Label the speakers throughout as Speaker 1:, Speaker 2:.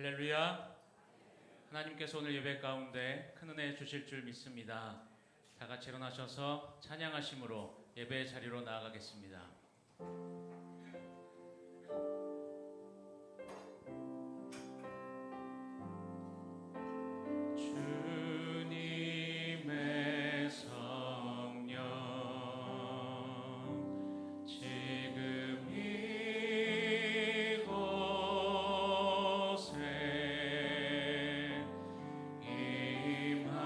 Speaker 1: 할렐루야. 하나님께서 오늘 예배 가운데 큰 은혜 주실 줄 믿습니다. 다 같이 일어나셔서 찬양하심으로 예배의 자리로 나아가겠습니다. 주님의 성령 지금 이곳에 임하소서.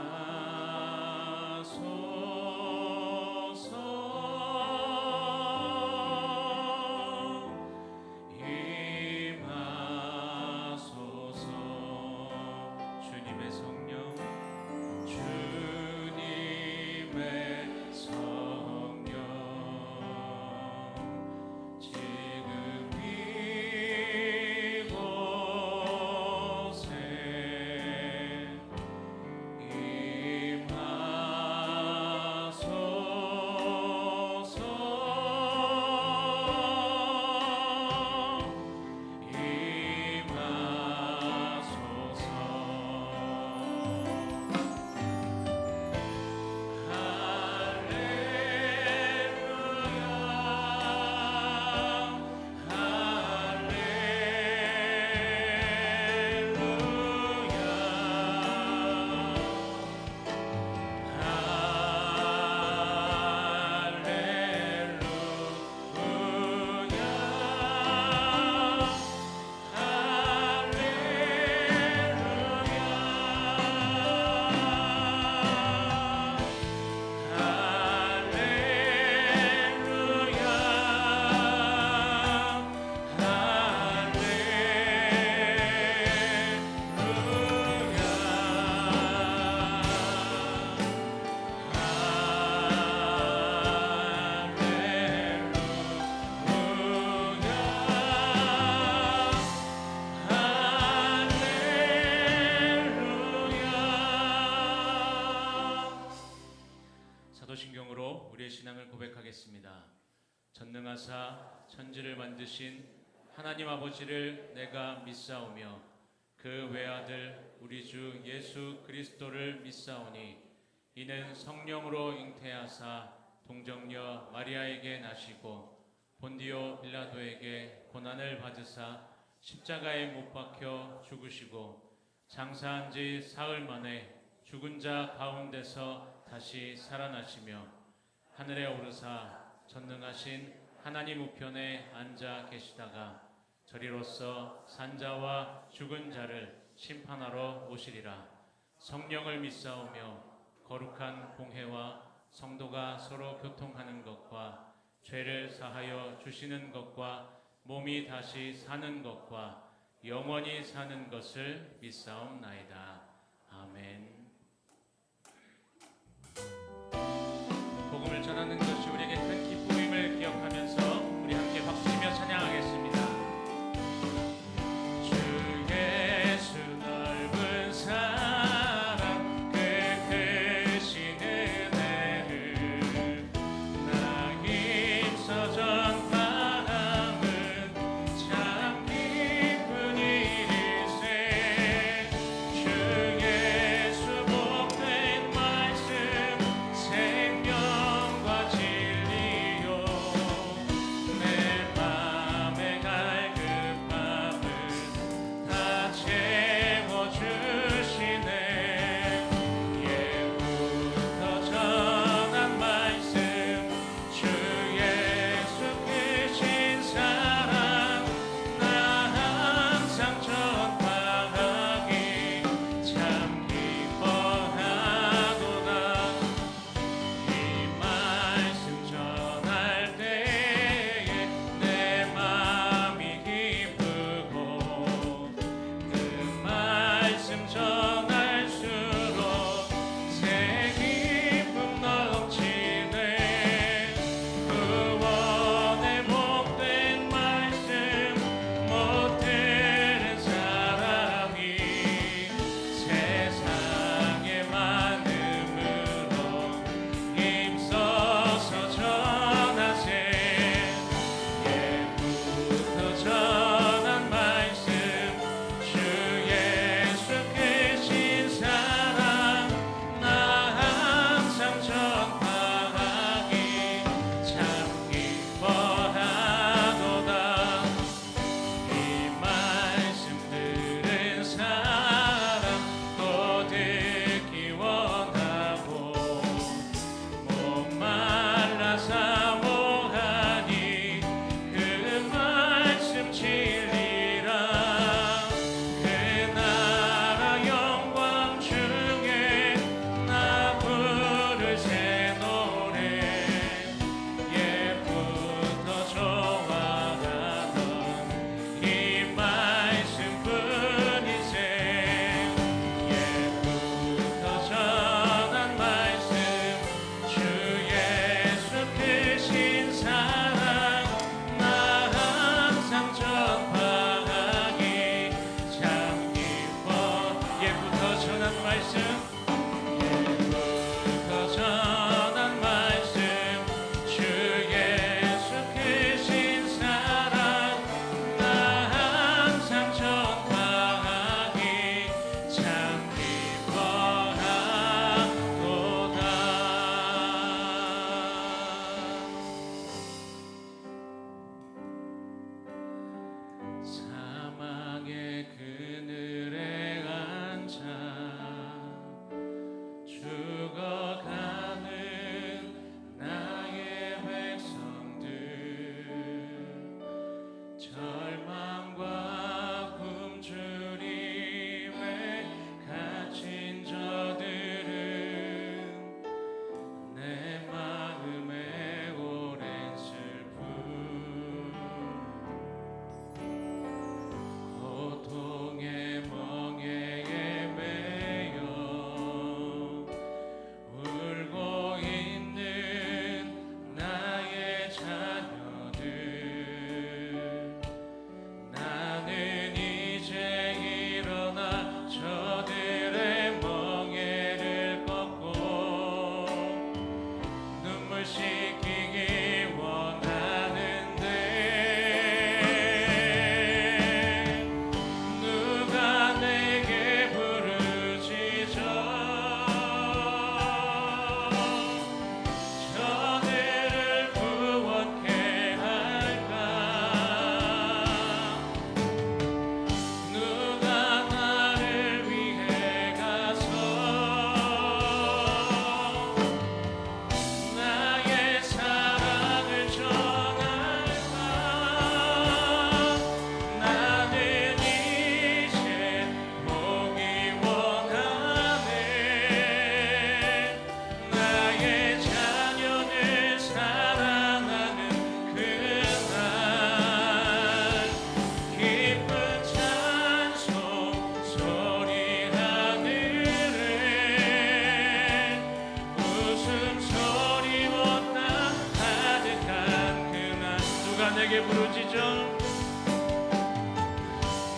Speaker 1: 주님의 성령 지금 이곳에 사도신경으로 우리의 신앙을 고백하겠습니다. 전능하사 천지를 만드신 하나님 아버지를 내가 믿사오며 그 외아들 우리 주 예수 그리스도를 믿사오니 이는 성령으로 잉태하사 동정녀 마리아에게 나시고 본디오 빌라도에게 고난을 받으사 십자가에 못 박혀 죽으시고 장사한 지 사흘 만에 죽은 자 가운데서 다시 살아나시며 하늘에 오르사 전능하신 하나님 우편에 앉아 계시다가 저리로서 산자와 죽은 자를 심판하러 오시리라. 성령을 믿사오며 거룩한 공회와 성도가 서로 교통하는 것과 죄를 사하여 주시는 것과 몸이 다시 사는 것과 영원히 사는 것을 믿사옵나이다. 아멘. 복음을 전하는 것이 우리에게 큰 기쁨임을 기억하면서 우리 함께 박수치며 찬양하겠습니다. 주 예수 넓은 사랑 그 크신 은혜를 나 힘써 전파함은 참 기쁜 일일세. 주 예수 내게 부르짖어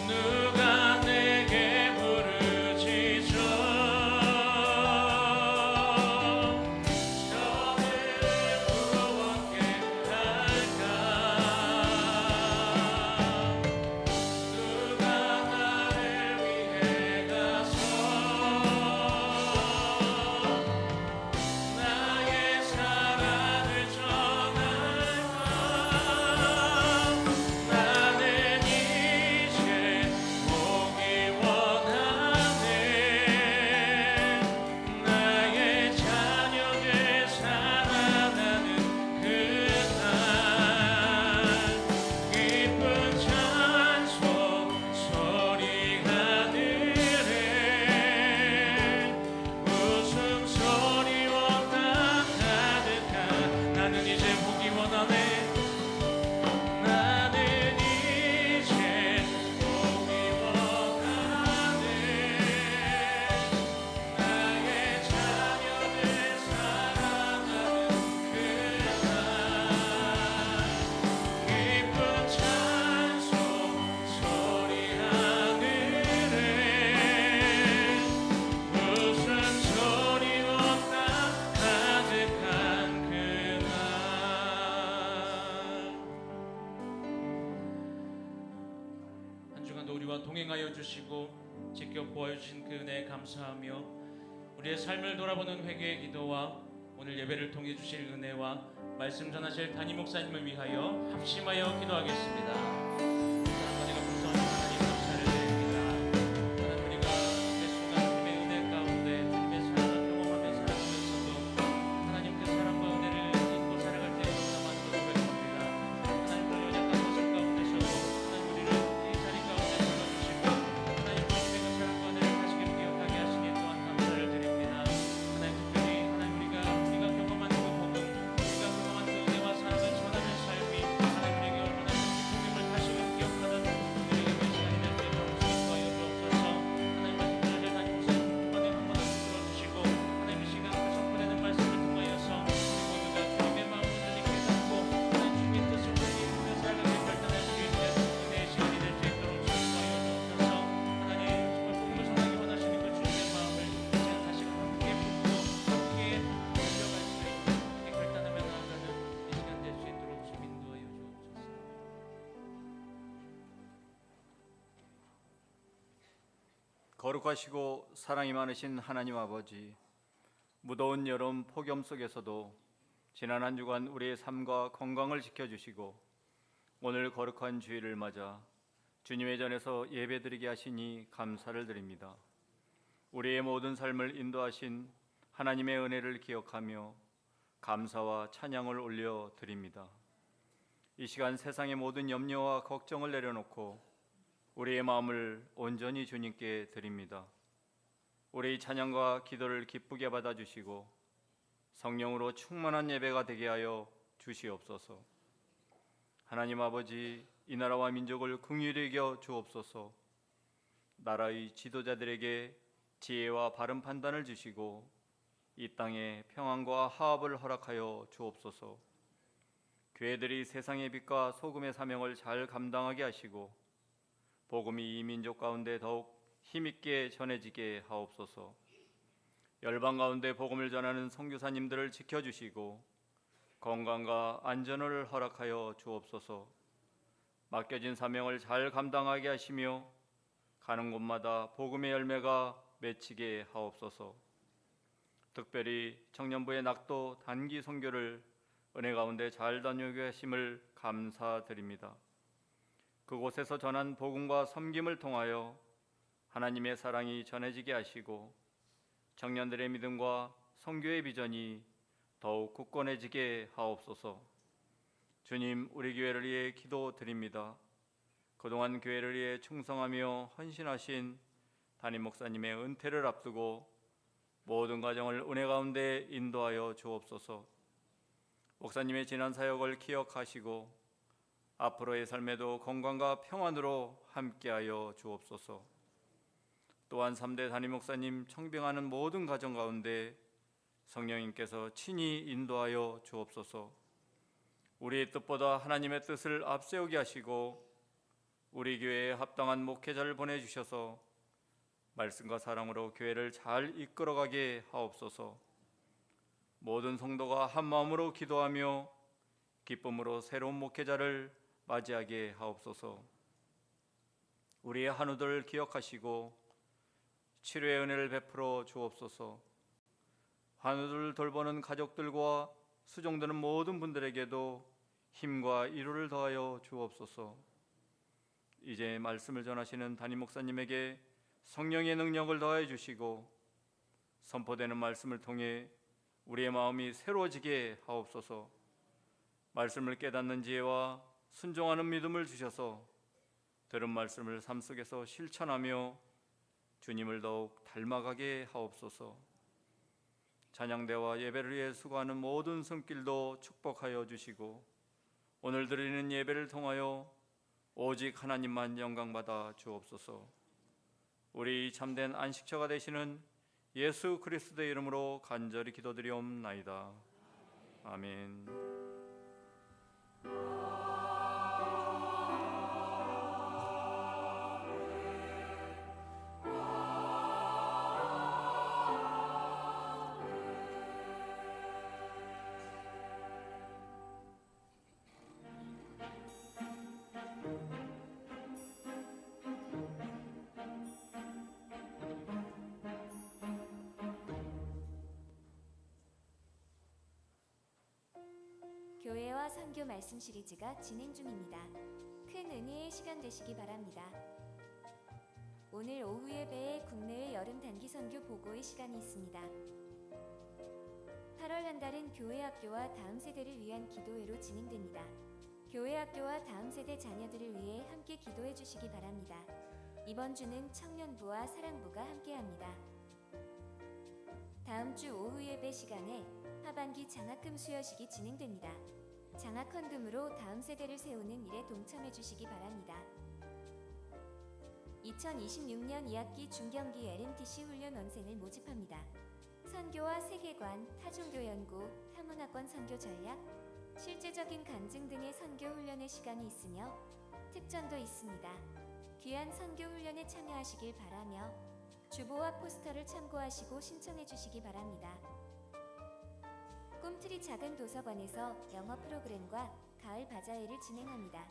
Speaker 1: 누가 내게 부르짖어 저를 구원케 할까 누가 나를 위해 가서 나의 사랑을 전할까 나는 이제 보기 원하네 나의 자녀들 살아나는 그날 기쁜 찬송 소리 하늘에 웃음소리와 나 가득한 나는 이제 보기 원하네 나는 이제 보기 원하네 나의 자녀들 살아나는 그날 기쁜 찬송 소리 하늘에 웃음소리로 나 가득한 그날 한 주간도 우리와 동행하여 주시고 지켜 보아 주신 그 은혜에 감사하며 우리의 삶을 돌아보는 회개의 기도와 오늘 예배를 통해 주실 은혜와 말씀 전하실 담임 목사님을 위하여 합심하여 기도하겠습니다. 하나님과 풍성한 하나님 감사를 드립니다. 하나님 우리가 매 순간 주님의 은혜 가운데 주님의 사랑을 경험하며 살아가면서도 하나님 그 사랑과 은혜를 잊고 살아갈 때 너무나만 고백합니다. 하나님 그 연약한 모습 가운데서도 하나님 우리를 이 자리 가운데 불러주시고 하나님 주님의 그 사랑과 은혜를 다시금 기억하게 하시니 또한 감사를 드립니다. 하나님 특별히 하나님 우리가 경험한 그 복음 우리가 경험한 그 은혜와 사랑을 전하는 삶이 하나님 우리에게 얼마나 큰 기쁨임을 다시금 기억하는 우리에게 그 시간이 될 수 있도록 주님과여 주옵소서. 하나님 말씀 전하실 담임 목사님 한번에 한 번을 들어주시고 하나님 이 시간 그 선포되는 말씀을 통하여서 우리 모두가 주님의 마음을 온전히 깨닫고 하나님 주님의 뜻을 온전히 그 살아가게 발전할 수 있는 은혜의 시간이 될 수 있도록 주님과여 주옵소서. 하나님 정말 복음을 전하기 원하시는 그 주님의 마음을 이제 다시금 함께 품고 함께 이어갈 수 있는 함께 결단하며 나아가는 이 시간 될 수 있도록 주님 인도하여 주옵소서.
Speaker 2: 거룩하시고 사랑이 많으신 하나님 아버지, 무더운 여름 폭염 속에서도 지난 한 주간 우리의 삶과 건강을 지켜주시고 오늘 거룩한 주일을 맞아 주님의 전에서 예배드리게 하시니 감사를 드립니다. 우리의 모든 삶을 인도하신 하나님의 은혜를 기억하며 감사와 찬양을 올려드립니다. 이 시간 세상의 모든 염려와 걱정을 내려놓고 우리의 마음을 온전히 주님께 드립니다. 우리의 찬양과 기도를 기쁘게 받아주시고 성령으로 충만한 예배가 되게 하여 주시옵소서. 하나님 아버지, 이 나라와 민족을 긍휼히 여겨 주옵소서. 나라의 지도자들에게 지혜와 바른 판단을 주시고 이 땅에 평안과 화합을 허락하여 주옵소서. 교회들이 세상의 빛과 소금의 사명을 잘 감당하게 하시고 복음이 이 민족 가운데 더욱 힘있게 전해지게 하옵소서. 열방 가운데 복음을 전하는 선교사님들을 지켜주시고 건강과 안전을 허락하여 주옵소서. 맡겨진 사명을 잘 감당하게 하시며 가는 곳마다 복음의 열매가 맺히게 하옵소서. 특별히 청년부의 낙도 단기 선교를 은혜 가운데 잘 다녀오게 하심을 감사드립니다. 그곳에서 전한 복음과 섬김을 통하여 하나님의 사랑이 전해지게 하시고 청년들의 믿음과 선교의 비전이 더욱 굳건해지게 하옵소서. 주님, 우리 교회를 위해 기도드립니다. 그동안 교회를 위해 충성하며 헌신하신 담임 목사님의 은퇴를 앞두고 모든 가정을 은혜 가운데 인도하여 주옵소서. 목사님의 지난 사역을 기억하시고 앞으로의 삶에도 건강과 평안으로 함께하여 주옵소서. 또한 3대 담임 목사님 청빙하는 모든 가정 가운데 성령님께서 친히 인도하여 주옵소서. 우리의 뜻보다 하나님의 뜻을 앞세우게 하시고 우리 교회에 합당한 목회자를 보내주셔서 말씀과 사랑으로 교회를 잘 이끌어가게 하옵소서. 모든 성도가 한 마음으로 기도하며 기쁨으로 새로운 목회자를 맞이하게 하옵소서. 우리의 한우들 기억하시고 치료의 은혜를 베풀어 주옵소서. 한우들 돌보는 가족들과 수종드는 모든 분들에게도 힘과 위로를 더하여 주옵소서. 이제 말씀을 전하시는 담임 목사님에게 성령의 능력을 더해 주시고 선포되는 말씀을 통해 우리의 마음이 새로워지게 하옵소서. 말씀을 깨닫는 지혜와 순종하는 믿음을 주셔서 들은 말씀을 삶 속에서 실천하며 주님을 더욱 닮아가게 하옵소서. 찬양대와 예배를 위해 수고하는 모든 손길도 축복하여 주시고 오늘 드리는 예배를 통하여 오직 하나님만 영광받아 주옵소서. 우리 참된 안식처가 되시는 예수 그리스도의 이름으로 간절히 기도드리옵나이다. 아멘.
Speaker 3: 교회와 선교 말씀 시리즈가 진행 중입니다. 큰 은혜의 시간 되시기 바랍니다. 오늘 오후 예배에 국내외 여름 단기 선교 보고의 시간이 있습니다. 8월 한 달은 교회 학교와 다음 세대를 위한 기도회로 진행됩니다. 교회 학교와 다음 세대 자녀들을 위해 함께 기도해 주시기 바랍니다. 이번 주는 청년부와 사랑부가 함께합니다. 다음 주 오후 예배 시간에 하반기 장학금 수여식이 진행됩니다. 장학헌금으로 다음 세대를 세우는 일에 동참해 주시기 바랍니다. 2026년 2학기 중경기 LMTC 훈련원생을 모집합니다. 선교와 세계관, 타종교 연구, 타문화권 선교 전략, 실제적인 간증 등의 선교 훈련의 시간이 있으며 특전도 있습니다. 귀한 선교 훈련에 참여하시길 바라며 주보와 포스터를 참고하시고 신청해 주시기 바랍니다. 꿈트리 작은 도서관에서 영어 프로그램과 가을 바자회를 진행합니다.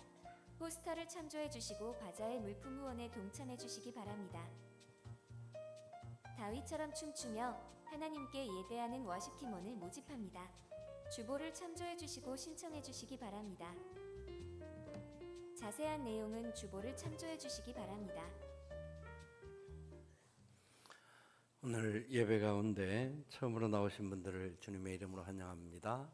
Speaker 3: 포스터를 참조해 주시고 바자회 물품 후원에 동참해 주시기 바랍니다. 다윗처럼 춤추며 하나님께 예배하는 워십팀원을 모집합니다. 주보를 참조해 주시고 신청해 주시기 바랍니다. 자세한 내용은 주보를 참조해 주시기 바랍니다.
Speaker 4: 오늘 예배 가운데 처음으로 나오신 분들을 주님의 이름으로 환영합니다.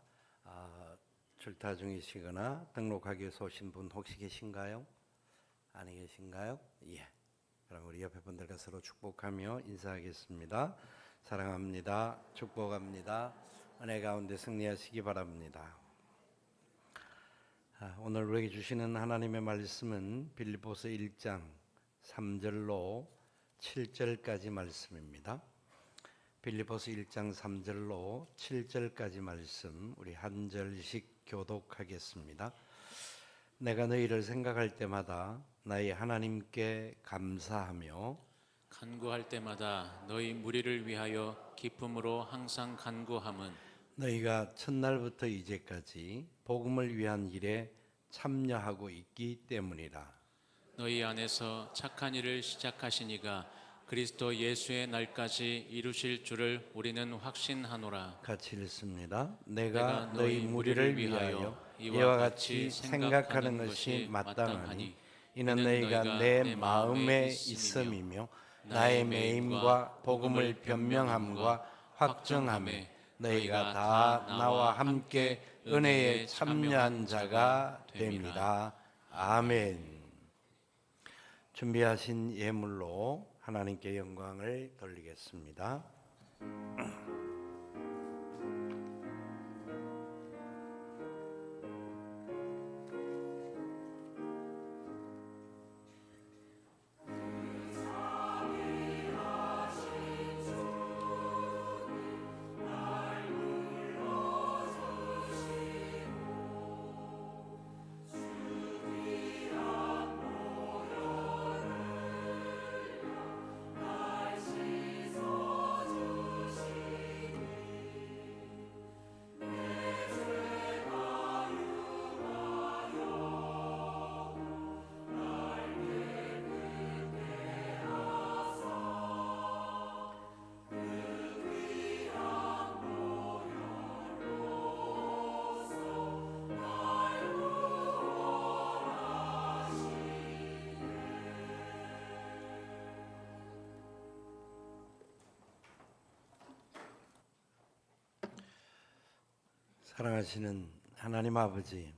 Speaker 4: 출타 중이시거나 등록하기 위해서 오신 분 혹시 계신가요? 아니 계신가요? 예. 그럼 우리 옆에 분들과 서로 축복하며 인사하겠습니다. 사랑합니다. 축복합니다. 은혜 가운데 승리하시기 바랍니다. 오늘 우리에게 주시는 하나님의 말씀은 빌립보서 1장 3절로 7절까지 말씀입니다. 빌립보서 1장 3절로 7절까지 말씀 우리 한 절씩 교독하겠습니다. 내가 너희를 생각할 때마다 나의 하나님께 감사하며
Speaker 5: 간구할 때마다 너희 무리를 위하여 기쁨으로 항상 간구함은
Speaker 4: 너희가 첫날부터 이제까지 복음을 위한 일에 참여하고 있기 때문이라.
Speaker 5: 너희 안에서 착한 일을 시작하시니가 그리스도 예수의 날까지 이루실 줄을 우리는 확신하노라.
Speaker 4: 같이 읽습니다. 내가 너희 무리를 위하여 이와 같이 생각하는 것이 마땅하니 이는 너희가 내 마음에 있음이며 나의 매임과 복음을 변명함과 확정함에 너희가 다 나와 함께 은혜에 참여한 자가 됩니다. 아멘. 준비하신 예물로 하나님께 영광을 돌리겠습니다. 사랑하시는 하나님 아버지,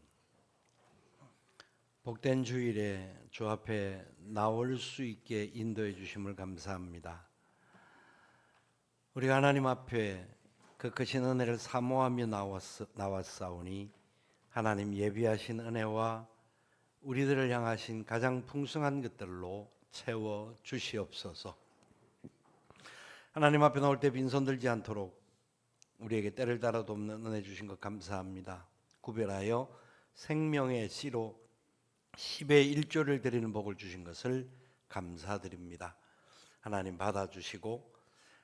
Speaker 4: 복된 주일에 주 앞에 나올 수 있게 인도해 주심을 감사합니다. 우리가 하나님 앞에 그 크신 은혜를 사모하며 나왔사오니 하나님 예비하신 은혜와 우리들을 향하신 가장 풍성한 것들로 채워 주시옵소서. 하나님 앞에 나올 때 빈손 들지 않도록 우리에게 때를 따라도 없는 은혜 주신 것 감사합니다. 구별하여 생명의 씨로 10의 1조를 드리는 복을 주신 것을 감사드립니다. 하나님 받아주시고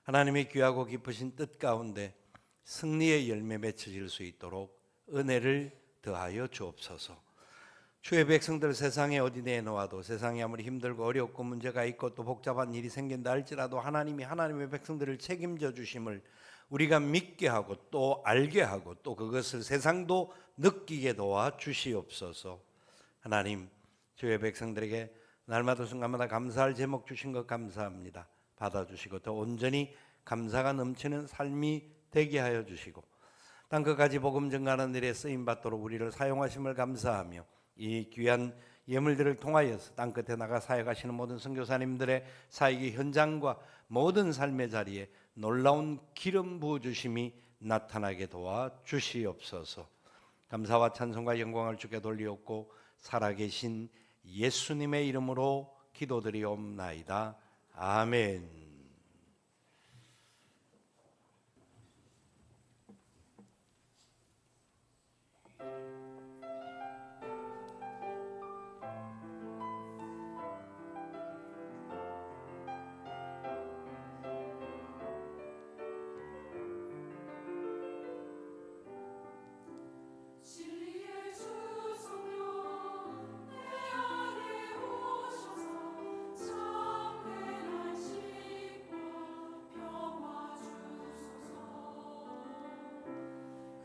Speaker 4: 하나님의 귀하고 깊으신 뜻 가운데 승리의 열매 맺혀질 수 있도록 은혜를 더하여 주옵소서. 주의 백성들 세상에 어디 내놓아도 세상이 아무리 힘들고 어렵고 문제가 있고 또 복잡한 일이 생긴다 할지라도 하나님이 하나님의 백성들을 책임져 주심을 우리가 믿게 하고 또 알게 하고 또 그것을 세상도 느끼게 도와 주시옵소서. 하나님, 주의 백성들에게 날마다 순간마다 감사할 제목 주신 것 감사합니다. 받아주시고 더 온전히 감사가 넘치는 삶이 되게 하여 주시고 땅끝까지 복음 전가하는 일에 쓰임받도록 우리를 사용하심을 감사하며 이 귀한 예물들을 통하여서 땅끝에 나가 사역하시는 모든 선교사님들의 사역의 현장과 모든 삶의 자리에 놀라운 기름 부어주심이 나타나게 도와 주시옵소서. 감사와 찬송과 영광을 주께 돌리옵고 살아계신 예수님의 이름으로 기도드리옵나이다. 아멘.
Speaker 6: 진리의 주 성령 내 안에 오셔서 참된 안식과 평화 주소서.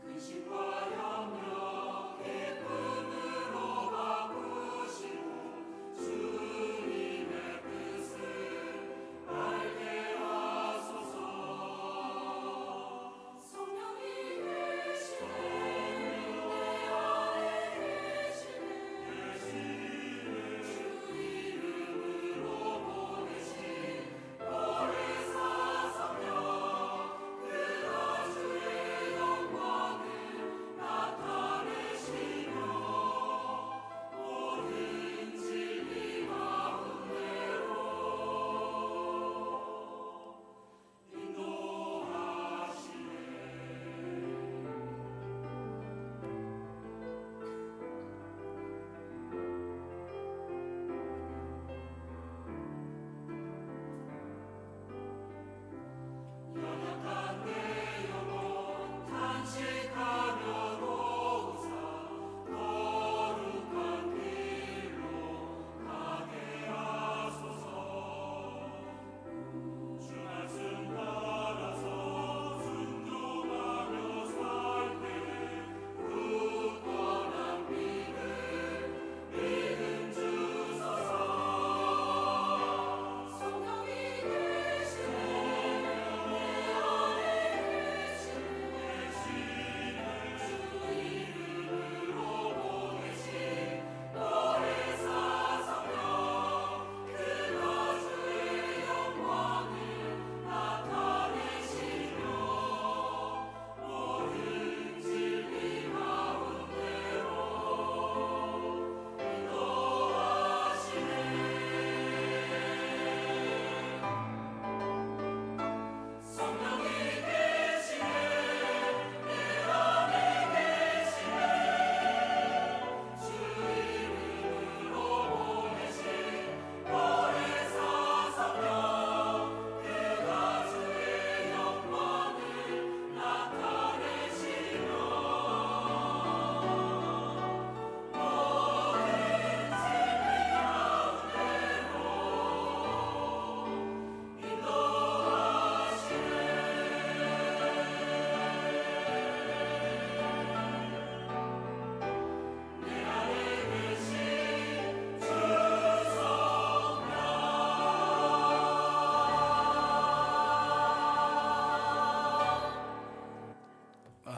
Speaker 6: 근심과 염려 기쁨으로 바꾸시고 주님의 뜻을 알게 하소서. 성령이 계시네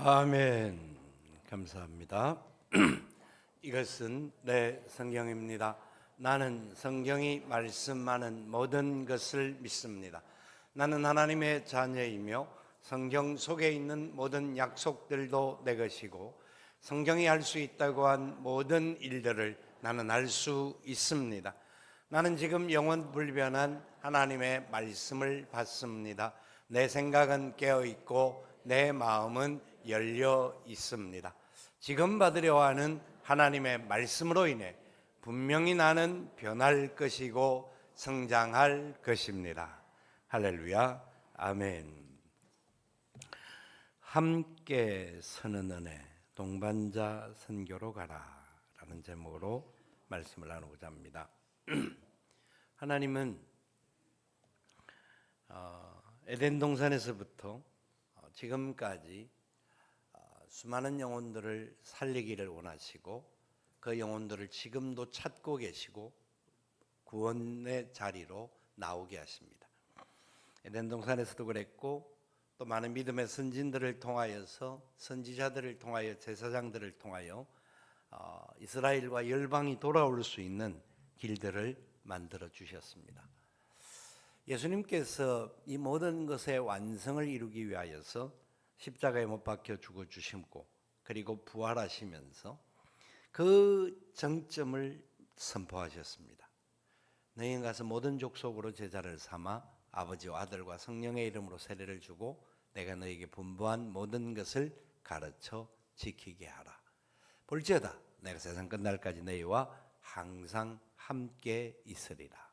Speaker 4: 아멘. 감사합니다. 이것은 내 성경입니다. 나는 성경이 말씀하는 모든 것을 믿습니다. 나는 하나님의 자녀이며 성경 속에 있는 모든 약속들도 내 것이고 성경이 할 수 있다고 한 모든 일들을 나는 할 수 있습니다. 나는 지금 영원 불변한 하나님의 말씀을 받습니다. 내 생각은 깨어 있고 내 마음은 열려 있습니다. 지금 받으려 하는 하나님의 말씀으로 인해 분명히 나는 변할 것이고 성장할 것입니다. 할렐루야, 아멘. 함께 서는 은혜, 동반자 선교로 가라 라는 제목으로 말씀을 나누고자 합니다. 하나님은 에덴 동산에서부터 지금까지 수많은 영혼들을 살리기를 원하시고 그 영혼들을 지금도 찾고 계시고 구원의 자리로 나오게 하십니다. 에덴 동산에서도 그랬고 또 많은 믿음의 선진들을 통하여서 선지자들을 통하여 제사장들을 통하여 이스라엘과 열방이 돌아올 수 있는 길들을 만들어 주셨습니다. 예수님께서 이 모든 것의 완성을 이루기 위하여서 십자가에 못 박혀 죽어 주심고 그리고 부활하시면서 그 정점을 선포하셨습니다. 너희는 가서 모든 족속으로 제자를 삼아 아버지와 아들과 성령의 이름으로 세례를 주고 내가 너희에게 분부한 모든 것을 가르쳐 지키게 하라. 볼지어다 내가 세상 끝날까지 너희와 항상 함께 있으리라.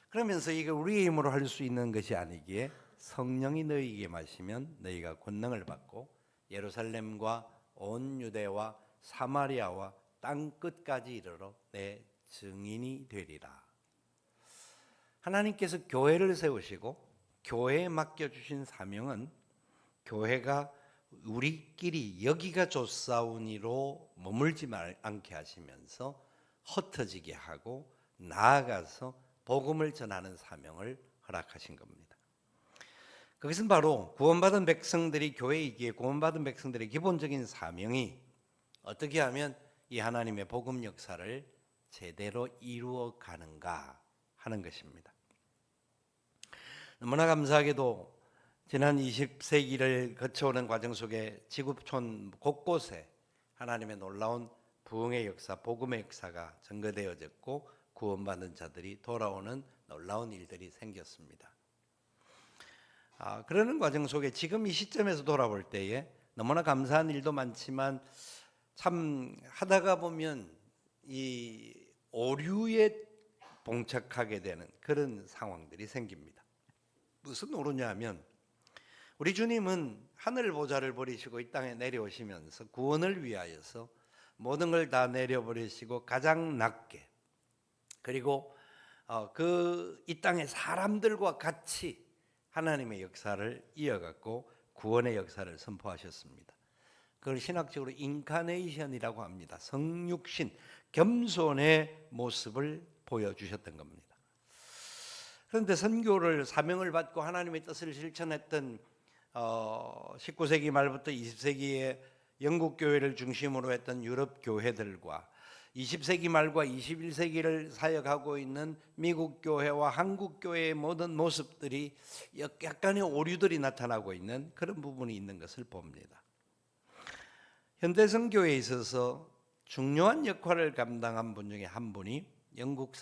Speaker 4: 그러면서 이게 우리의 힘으로 할 수 있는 것이 아니기에 성령이 너희에게 마시면 너희가 권능을 받고 예루살렘과 온 유대와 사마리아와 땅 끝까지 이르러 내 증인이 되리라. 하나님께서 교회를 세우시고 교회에 맡겨주신 사명은 교회가 우리끼리 여기가 좋사오니로 머물지 않게 하시면서 흩어지게 하고 나아가서 복음을 전하는 사명을 허락하신 겁니다. 그것은 바로 구원받은 백성들이 교회이기에 구원받은 백성들의 기본적인 사명이 어떻게 하면 이 하나님의 복음 역사를 제대로 이루어 가는가 하는 것입니다. 너무나 감사하게도 지난 20세기를 거쳐오는 과정 속에 지구촌 곳곳에 하나님의 놀라운 부흥의 역사, 복음의 역사가 증거되어졌고 구원받는 자들이 돌아오는 놀라운 일들이 생겼습니다. 그러는 과정 속에 지금 이 시점에서 돌아볼 때에 너무나 감사한 일도 많지만 참 하다가 보면 이 오류에 봉착하게 되는 그런 상황들이 생깁니다. 무슨 오류냐 하면 우리 주님은 하늘 보좌를 버리시고 이 땅에 내려오시면서 구원을 위하여서 모든 걸 다 내려버리시고 가장 낮게 그리고 이 땅의 사람들과 같이 하나님의 역사를 이어갔고 구원의 역사를 선포하셨습니다. 그걸 신학적으로 인카네이션이라고 합니다. 성육신, 겸손의 모습을 보여주셨던 겁니다. 그런데 선교를 사명을 받고 하나님의 뜻을 실천했던 19세기 말부터 20세기에 영국 교회를 중심으로 했던 유럽 교회들과 20세기 말과 21세기를 사역하고 있는 미국 교회와 한국 교회의 모든 모습들이 약간의 오류들이 나타나고 있는 그런 부분이 있는 것을 봅니다. 현대 선교에 있어서 중요한 역할을 감당한 분 중에 한 분이 영국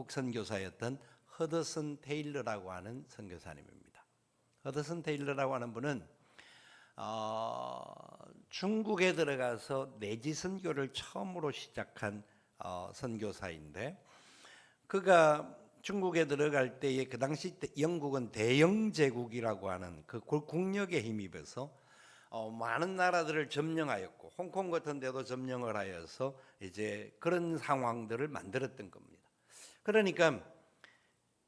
Speaker 4: 선교사였던 허더슨 테일러라고 하는 선교사님입니다. 허더슨 테일러라고 하는 분은 중국에 들어가서 내지 선교를 처음으로 시작한 선교사인데 그가 중국에 들어갈 때에 그 당시 영국은 대영 제국이라고 하는 그 국력에 힘입어서 많은 나라들을 점령하였고 홍콩 같은 데도 점령을 하여서 이제 그런 상황들을 만들었던 겁니다. 그러니까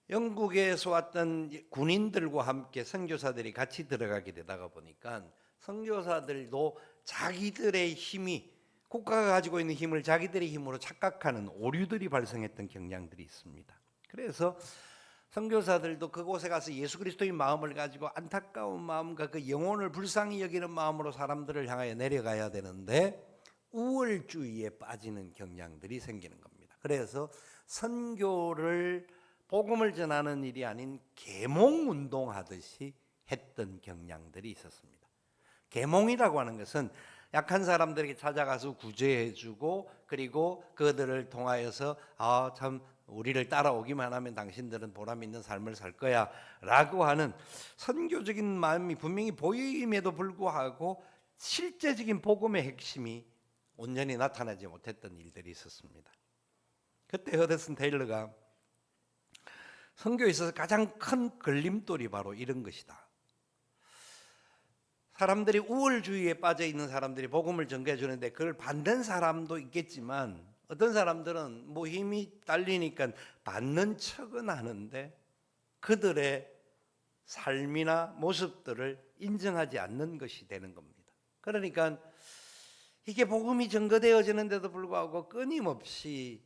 Speaker 4: 영국에서 왔던 군인들과 함께 선교사들이 같이 들어가게 되다가 보니까 선교사들도 자기들의 힘이 국가가 가지고 있는 힘을 자기들의 힘으로 착각하는 오류들이 발생했던 경향들이 있습니다. 그래서 선교사들도 그곳에 가서 예수 그리스도의 마음을 가지고 안타까운 마음과 그 영혼을 불쌍히 여기는 마음으로 사람들을 향하여 내려가야 되는데 우월주의에 빠지는 경향들이 생기는 겁니다. 그래서 선교를 복음을 전하는 일이 아닌 계몽 운동하듯이 했던 경향들이 있었습니다. 계몽이라고 하는 것은 약한 사람들에게 찾아가서 구제해주고 그리고 그들을 통하여서 참 우리를 따라오기만 하면 당신들은 보람 있는 삶을 살 거야 라고 하는 선교적인 마음이 분명히 보임에도 불구하고 실제적인 복음의 핵심이 온전히 나타나지 못했던 일들이 있었습니다. 그때 허드슨 테일러가 선교에 있어서 가장 큰 걸림돌이 바로 이런 것이다. 사람들이 우월주의에 빠져 있는 사람들이 복음을 전개해 주는데 그걸 받는 사람도 있겠지만 어떤 사람들은 뭐 힘이 딸리니까 받는 척은 하는데 그들의 삶이나 모습들을 인정하지 않는 것이 되는 겁니다. 그러니까 이게 복음이 전거되어지는데도 불구하고 끊임없이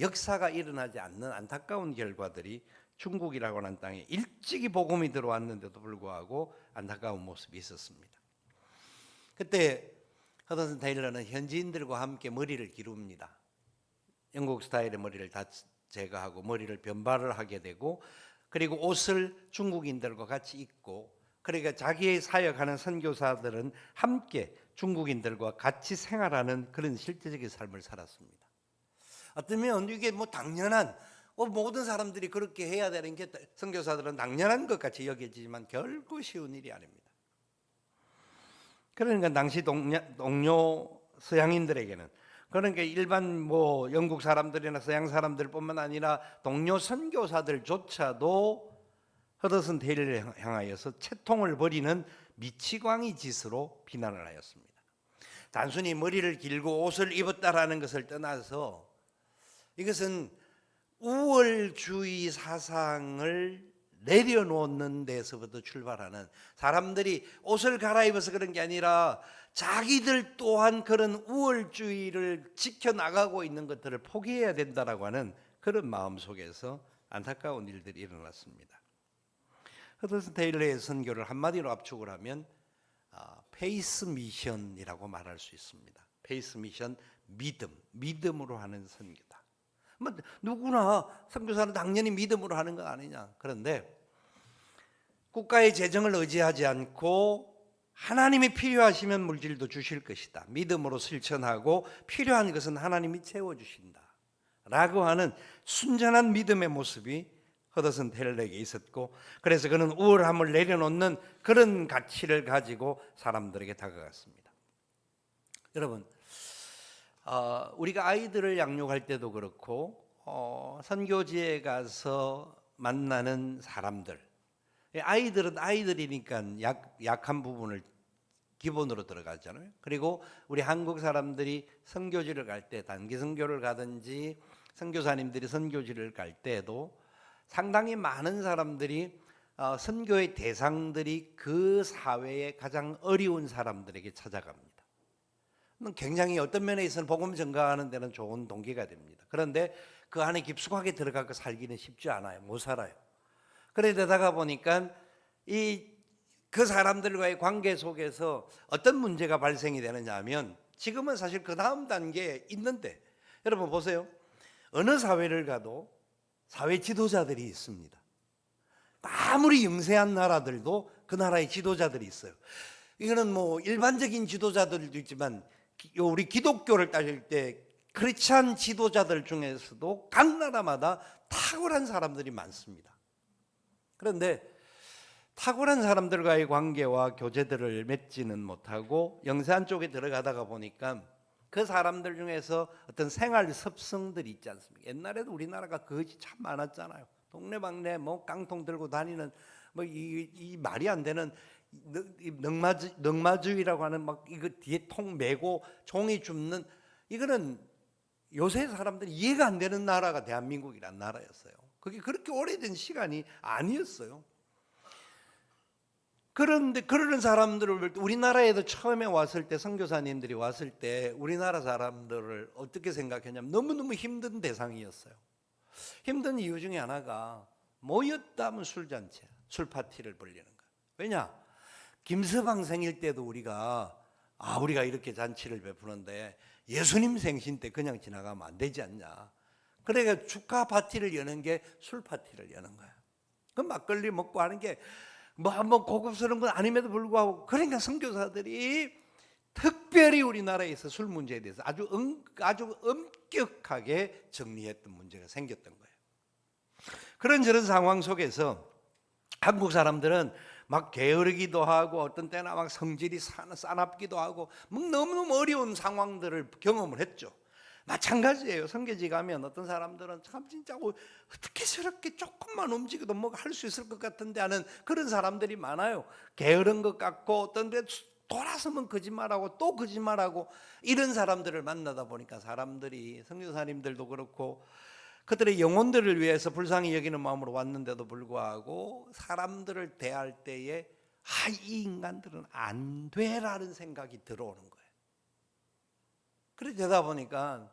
Speaker 4: 역사가 일어나지 않는 안타까운 결과들이 중국이라고 하는 땅에 일찍이 복음이 들어왔는데도 불구하고 안타까운 모습이 있었습니다. 그때 허드슨 테일러는 현지인들과 함께 머리를 기릅니다. 영국 스타일의 머리를 다 제거하고 머리를 변발을 하게 되고 그리고 옷을 중국인들과 같이 입고 그러니까 자기의 사역하는 선교사들은 함께 중국인들과 같이 생활하는 그런 실제적인 삶을 살았습니다. 어쩌면 이게 뭐 당연한 모든 사람들이 그렇게 해야 되는 게 선교사들은 당연한 것 같이 여겨지지만 결코 쉬운 일이 아닙니다. 그러니까 당시 동료 서양인들에게는 그러니까 일반 뭐 영국 사람들이나 서양 사람들뿐만 아니라 동료 선교사들조차도 허드슨 테일러를 향하여서 채통을 벌이는 미치광이 짓으로 비난을 하였습니다. 단순히 머리를 길고 옷을 입었다라는 것을 떠나서 이것은 우월주의 사상을 내려놓는 데서부터 출발하는 사람들이 옷을 갈아입어서 그런 게 아니라 자기들 또한 그런 우월주의를 지켜나가고 있는 것들을 포기해야 된다라고 하는 그런 마음 속에서 안타까운 일들이 일어났습니다. 허드슨 테일러의 선교를 한마디로 압축을 하면 페이스 미션이라고 말할 수 있습니다. 페이스 미션, 믿음으로 하는 선교다. 뭐 누구나 선교사는 당연히 믿음으로 하는 거 아니냐. 그런데 국가의 재정을 의지하지 않고 하나님이 필요하시면 물질도 주실 것이다. 믿음으로 실천하고 필요한 것은 하나님이 채워주신다 라고 하는 순전한 믿음의 모습이 허드슨 테일러에게 있었고 그래서 그는 우월함을 내려놓는 그런 가치를 가지고 사람들에게 다가갔습니다. 여러분 우리가 아이들을 양육할 때도 그렇고 선교지에 가서 만나는 사람들 아이들은 아이들이니까 약한 부분을 기본으로 들어가잖아요. 그리고 우리 한국 사람들이 선교지를 갈 때 단기 선교를 가든지 선교사님들이 선교지를 갈 때도 상당히 많은 사람들이 선교의 대상들이 그 사회의 가장 어려운 사람들에게 찾아갑니다. 굉장히 어떤 면에 있어서는 복음 전가하는 데는 좋은 동기가 됩니다. 그런데 그 안에 깊숙하게 들어가서 살기는 쉽지 않아요. 못 살아요. 그러다가 보니까 그 사람들과의 관계 속에서 어떤 문제가 발생이 되느냐 하면 지금은 사실 그 다음 단계에 있는데 여러분 보세요. 어느 사회를 가도 사회 지도자들이 있습니다. 아무리 영세한 나라들도 그 나라의 지도자들이 있어요. 이거는 뭐 일반적인 지도자들도 있지만 우리 기독교를 따질 때 크리스찬 지도자들 중에서도 각 나라마다 탁월한 사람들이 많습니다. 그런데 탁월한 사람들과의 관계와 교제들을 맺지는 못하고 영세한 쪽에 들어가다가 보니까 그 사람들 중에서 어떤 생활 습성들이 있지 않습니까? 옛날에도 우리나라가 그것이 참 많았잖아요. 동네방네 뭐 깡통 들고 다니는 뭐 이 말이 안 되는 넉마주의라고 하는 막 이거 뒤에 통 메고 종이 줍는 이거는 요새 사람들이 이해가 안 되는 나라가 대한민국이란 나라였어요. 그게 그렇게 오래된 시간이 아니었어요. 그런데 그런 사람들을 우리나라에도 처음에 왔을 때 선교사님들이 왔을 때 우리나라 사람들을 어떻게 생각했냐면 너무너무 힘든 대상이었어요. 힘든 이유 중에 하나가 모였다 하면 술잔치, 술 파티를 벌리는 거예요. 왜냐? 김서방 생일 때도 우리가 이렇게 잔치를 베푸는데 예수님 생신 때 그냥 지나가면 안 되지 않냐. 그러니까 축하 파티를 여는 게 술 파티를 여는 거야. 그 막걸리 먹고 하는 게 뭐 한번 고급스러운 건 아님에도 불구하고, 그러니까 선교사들이 특별히 우리나라에서 술 문제에 대해서 아주 엄격하게 정리했던 문제가 생겼던 거예요. 그런 저런 상황 속에서 한국 사람들은 막 게으르기도 하고 어떤 때나 막 성질이 싸납기도 하고 막 너무너무 어려운 상황들을 경험을 했죠. 마찬가지예요. 선교지 가면 어떤 사람들은 참 진짜 어떻게 저렇게 조금만 움직여도 뭐가 할 수 있을 것 같은데 하는 그런 사람들이 많아요. 게으른 것 같고 어떤 데 돌아서면 거짓말하고 또 거짓말하고 이런 사람들을 만나다 보니까 사람들이, 선교사님들도 그렇고 그들의 영혼들을 위해서 불쌍히 여기는 마음으로 왔는데도 불구하고 사람들을 대할 때에 이 인간들은 안 돼라는 생각이 들어오는 거예요. 그렇게 되다 보니까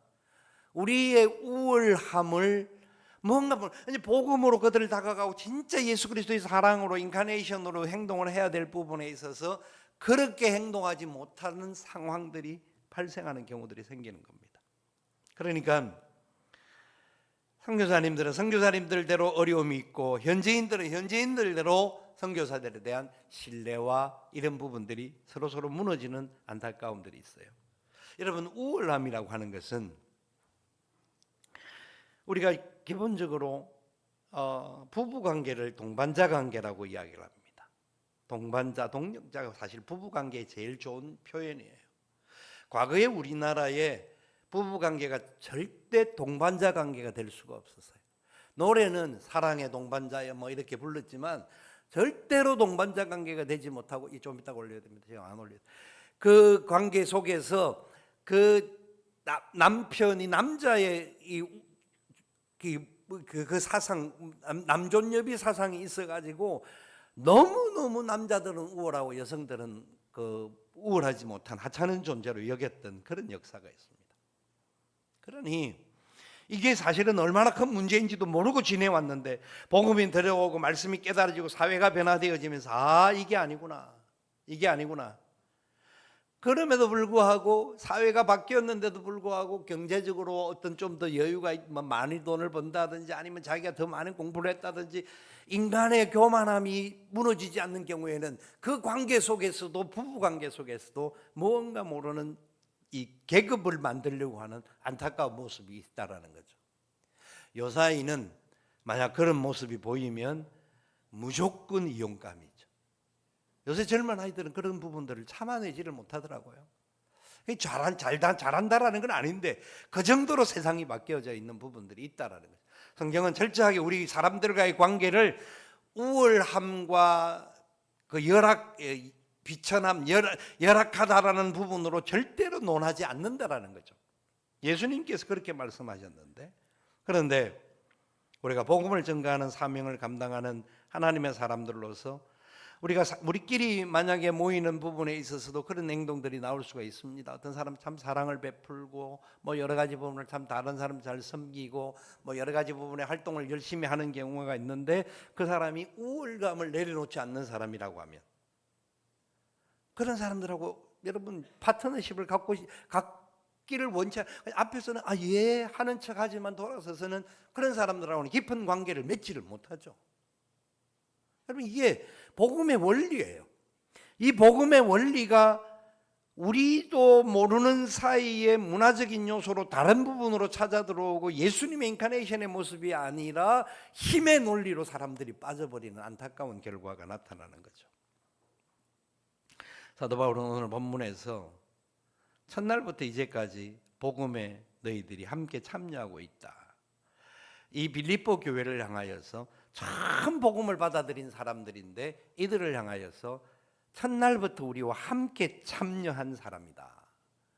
Speaker 4: 우리의 우월함을 뭔가 이제 복음으로 그들을 다가가고 진짜 예수 그리스도의 사랑으로 인카네이션으로 행동을 해야 될 부분에 있어서 그렇게 행동하지 못하는 상황들이 발생하는 경우들이 생기는 겁니다. 그러니까 선교사님들은 선교사님들대로 어려움이 있고 현지인들은 현지인들대로 선교사들에 대한 신뢰와 이런 부분들이 서로 무너지는 안타까움들이 있어요. 여러분, 우월함이라고 하는 것은 우리가 기본적으로 부부관계를 동반자관계라고 이야기를 합니다. 동반자, 동역자가 사실 부부관계의 제일 좋은 표현이에요. 과거에 우리나라에 부부관계가 절대 동반자관계가 될 수가 없었어요. 노래는 사랑의 동반자여 뭐 이렇게 불렀지만 절대로 동반자관계가 되지 못하고, 좀 이따 올려야 됩니다. 제가 안 올려요. 그 관계 속에서 그 남편이 남자의 그 사상, 남존여비 사상이 있어가지고 너무너무 남자들은 우월하고 여성들은 우월하지 못한 하찮은 존재로 여겼던 그런 역사가 있습니다. 그러니 이게 사실은 얼마나 큰 문제인지도 모르고 지내왔는데 복음이 들어오고 말씀이 깨달아지고 사회가 변화되어지면서 이게 아니구나, 이게 아니구나. 그럼에도 불구하고 사회가 바뀌었는데도 불구하고 경제적으로 어떤 좀 더 여유가 많이 돈을 번다든지 아니면 자기가 더 많은 공부를 했다든지 인간의 교만함이 무너지지 않는 경우에는 그 관계 속에서도, 부부 관계 속에서도 뭔가 모르는 이 계급을 만들려고 하는 안타까운 모습이 있다라는 거죠. 요사이는 만약 그런 모습이 보이면 무조건 이용감이죠. 요새 젊은 아이들은 그런 부분들을 참아내지를 못하더라고요. 잘한다라는 건 아닌데 그 정도로 세상이 바뀌어져 있는 부분들이 있다라는 거죠. 성경은 철저하게 우리 사람들과의 관계를 우월함과 그 비천함, 열악하다라는 부분으로 절대로 논하지 않는다라는 거죠. 예수님께서 그렇게 말씀하셨는데, 그런데 우리가 복음을 전가하는 사명을 감당하는 하나님의 사람들로서 우리끼리 만약에 모이는 부분에 있어서도 그런 행동들이 나올 수가 있습니다. 어떤 사람 참 사랑을 베풀고 뭐 여러 가지 부분을 참 다른 사람 잘 섬기고 뭐 여러 가지 부분에 활동을 열심히 하는 경우가 있는데 그 사람이 우월감을 내려놓지 않는 사람이라고 하면, 그런 사람들하고 여러분 파트너십을 갖기를 원치 앞에서는 예 하는 척 하지만 돌아서서는 그런 사람들하고는 깊은 관계를 맺지를 못하죠. 여러분, 이게 복음의 원리예요. 이 복음의 원리가 우리도 모르는 사이에 문화적인 요소로 다른 부분으로 찾아 들어오고 예수님의 인카네이션의 모습이 아니라 힘의 논리로 사람들이 빠져버리는 안타까운 결과가 나타나는 거죠. 사도 바울은 오늘 본문에서 첫날부터 이제까지 복음에 너희들이 함께 참여하고 있다. 이 빌립보 교회를 향하여서 참 복음을 받아들인 사람들인데 이들을 향하여서 첫날부터 우리와 함께 참여한 사람이다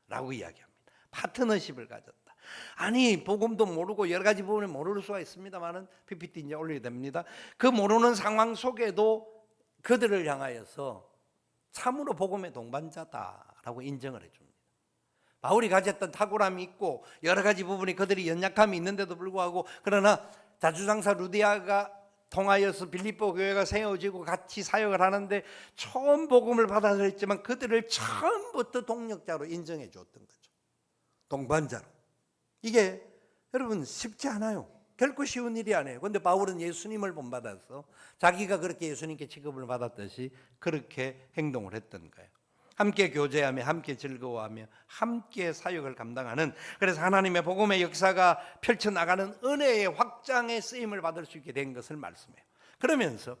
Speaker 4: 라고 이야기합니다. 파트너십을 가졌다. 아니, 복음도 모르고 여러 가지 부분을 모를 수가 있습니다만은 PPT 이제 올려야 됩니다. 그 모르는 상황 속에도 그들을 향하여서 참으로 복음의 동반자다라고 인정을 해줍니다. 바울이 가졌던 탁월함이 있고 여러 가지 부분이 그들이 연약함이 있는데도 불구하고, 그러나 자주장사 루디아가 통하여서 빌립보 교회가 세워지고 같이 사역을 하는데 처음 복음을 받아서 했지만 그들을 처음부터 동력자로 인정해 줬던 거죠. 동반자로. 이게 여러분 쉽지 않아요. 결코 쉬운 일이 아니에요. 그런데 바울은 예수님을 본받아서 자기가 그렇게 예수님께 취급을 받았듯이 그렇게 행동을 했던 거예요. 함께 교제하며 함께 즐거워하며 함께 사역을 감당하는, 그래서 하나님의 복음의 역사가 펼쳐나가는 은혜의 확장의 쓰임을 받을 수 있게 된 것을 말씀해요. 그러면서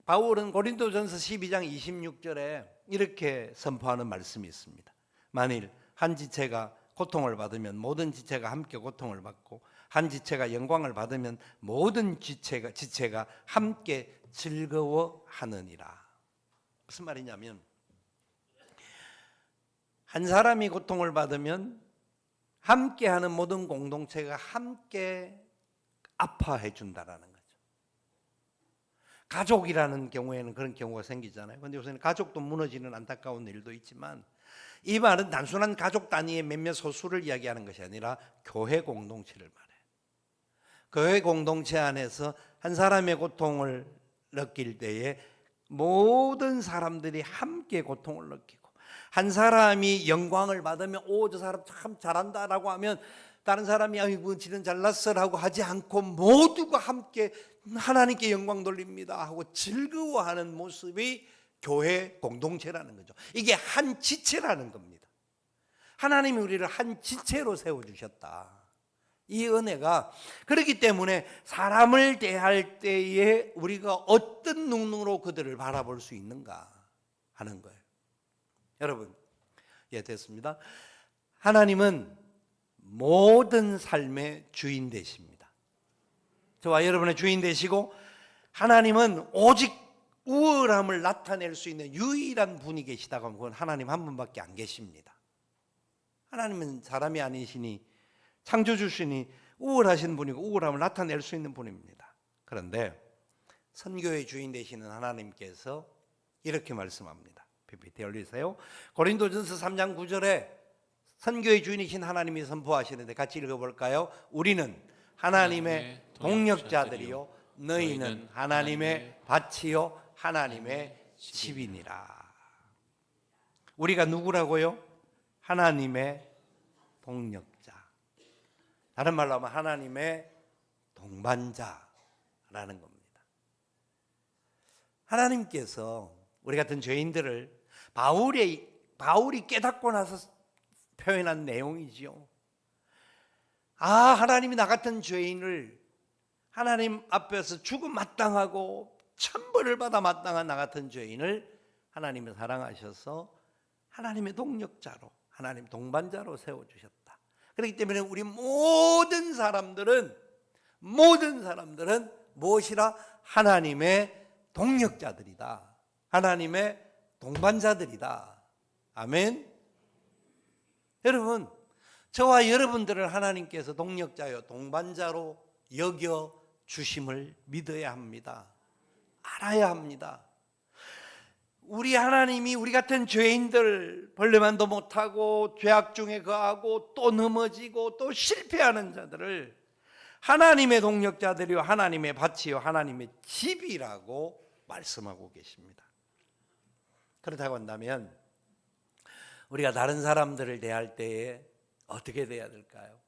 Speaker 4: 바울은 고린도전서 12장 26절에 이렇게 선포하는 말씀이 있습니다. 만일 한 지체가 고통을 받으면 모든 지체가 함께 고통을 받고, 한 지체가 영광을 받으면 모든 지체가 함께 즐거워하느니라. 무슨 말이냐면, 한 사람이 고통을 받으면 함께하는 모든 공동체가 함께 아파해 준다라는 거죠. 가족이라는 경우에는 그런 경우가 생기잖아요. 그런데 요새는 가족도 무너지는 안타까운 일도 있지만, 이 말은 단순한 가족 단위의 몇몇 소수를 이야기하는 것이 아니라 교회 공동체를 말해요. 교회 공동체 안에서 한 사람의 고통을 느낄 때에 모든 사람들이 함께 고통을 느끼고, 한 사람이 영광을 받으면 저 사람 참 잘한다라고 하면 다른 사람이 아이고 지는 잘났어라고 하지 않고 모두가 함께 하나님께 영광 돌립니다 하고 즐거워하는 모습이 교회 공동체라는 거죠. 이게 한 지체라는 겁니다. 하나님이 우리를 한 지체로 세워주셨다. 이 은혜가 그렇기 때문에 사람을 대할 때에 우리가 어떤 눈으로 그들을 바라볼 수 있는가 하는 거예요. 여러분, 됐습니다. 하나님은 모든 삶의 주인 되십니다. 저와 여러분의 주인 되시고, 하나님은 오직 우월함을 나타낼 수 있는 유일한 분이 계시다고 하면 그건 하나님 한 분밖에 안 계십니다. 하나님은 사람이 아니시니 창조주시니 우월하신 분이고 우월함을 나타낼 수 있는 분입니다. 그런데 선교의 주인 되시는 하나님께서 이렇게 말씀합니다. PPT 올리세요. 고린도전서 3장 9절에 선교의 주인이신 하나님이 선포하시는데 같이 읽어볼까요? 우리는 하나님의 동력자들이요 너희는 하나님의 밭이요 하나님의 집이니라. 우리가 누구라고요? 하나님의 동력자. 다른 말로 하면 하나님의 동반자라는 겁니다. 하나님께서 우리 같은 죄인들을 바울이 깨닫고 나서 표현한 내용이지요. 하나님이 나 같은 죄인을 하나님 앞에서 죽음 마땅하고 천벌을 받아 마땅한 나 같은 죄인을 하나님이 사랑하셔서 하나님의 동력자로, 하나님 동반자로 세워주셨다. 그렇기 때문에 우리 모든 사람들은 무엇이라? 하나님의 동력자들이다. 하나님의 동반자들이다. 아멘. 여러분, 저와 여러분들을 하나님께서 동력자요 동반자로 여겨 주심을 믿어야 합니다. 알아야 합니다. 우리 하나님이 우리 같은 죄인들, 벌레만도 못하고 죄악 중에 거하고 또 넘어지고 또 실패하는 자들을 하나님의 동력자들이요 하나님의 밭이요 하나님의 집이라고 말씀하고 계십니다. 그렇다고 한다면 우리가 다른 사람들을 대할 때에 어떻게 대해야 될까요?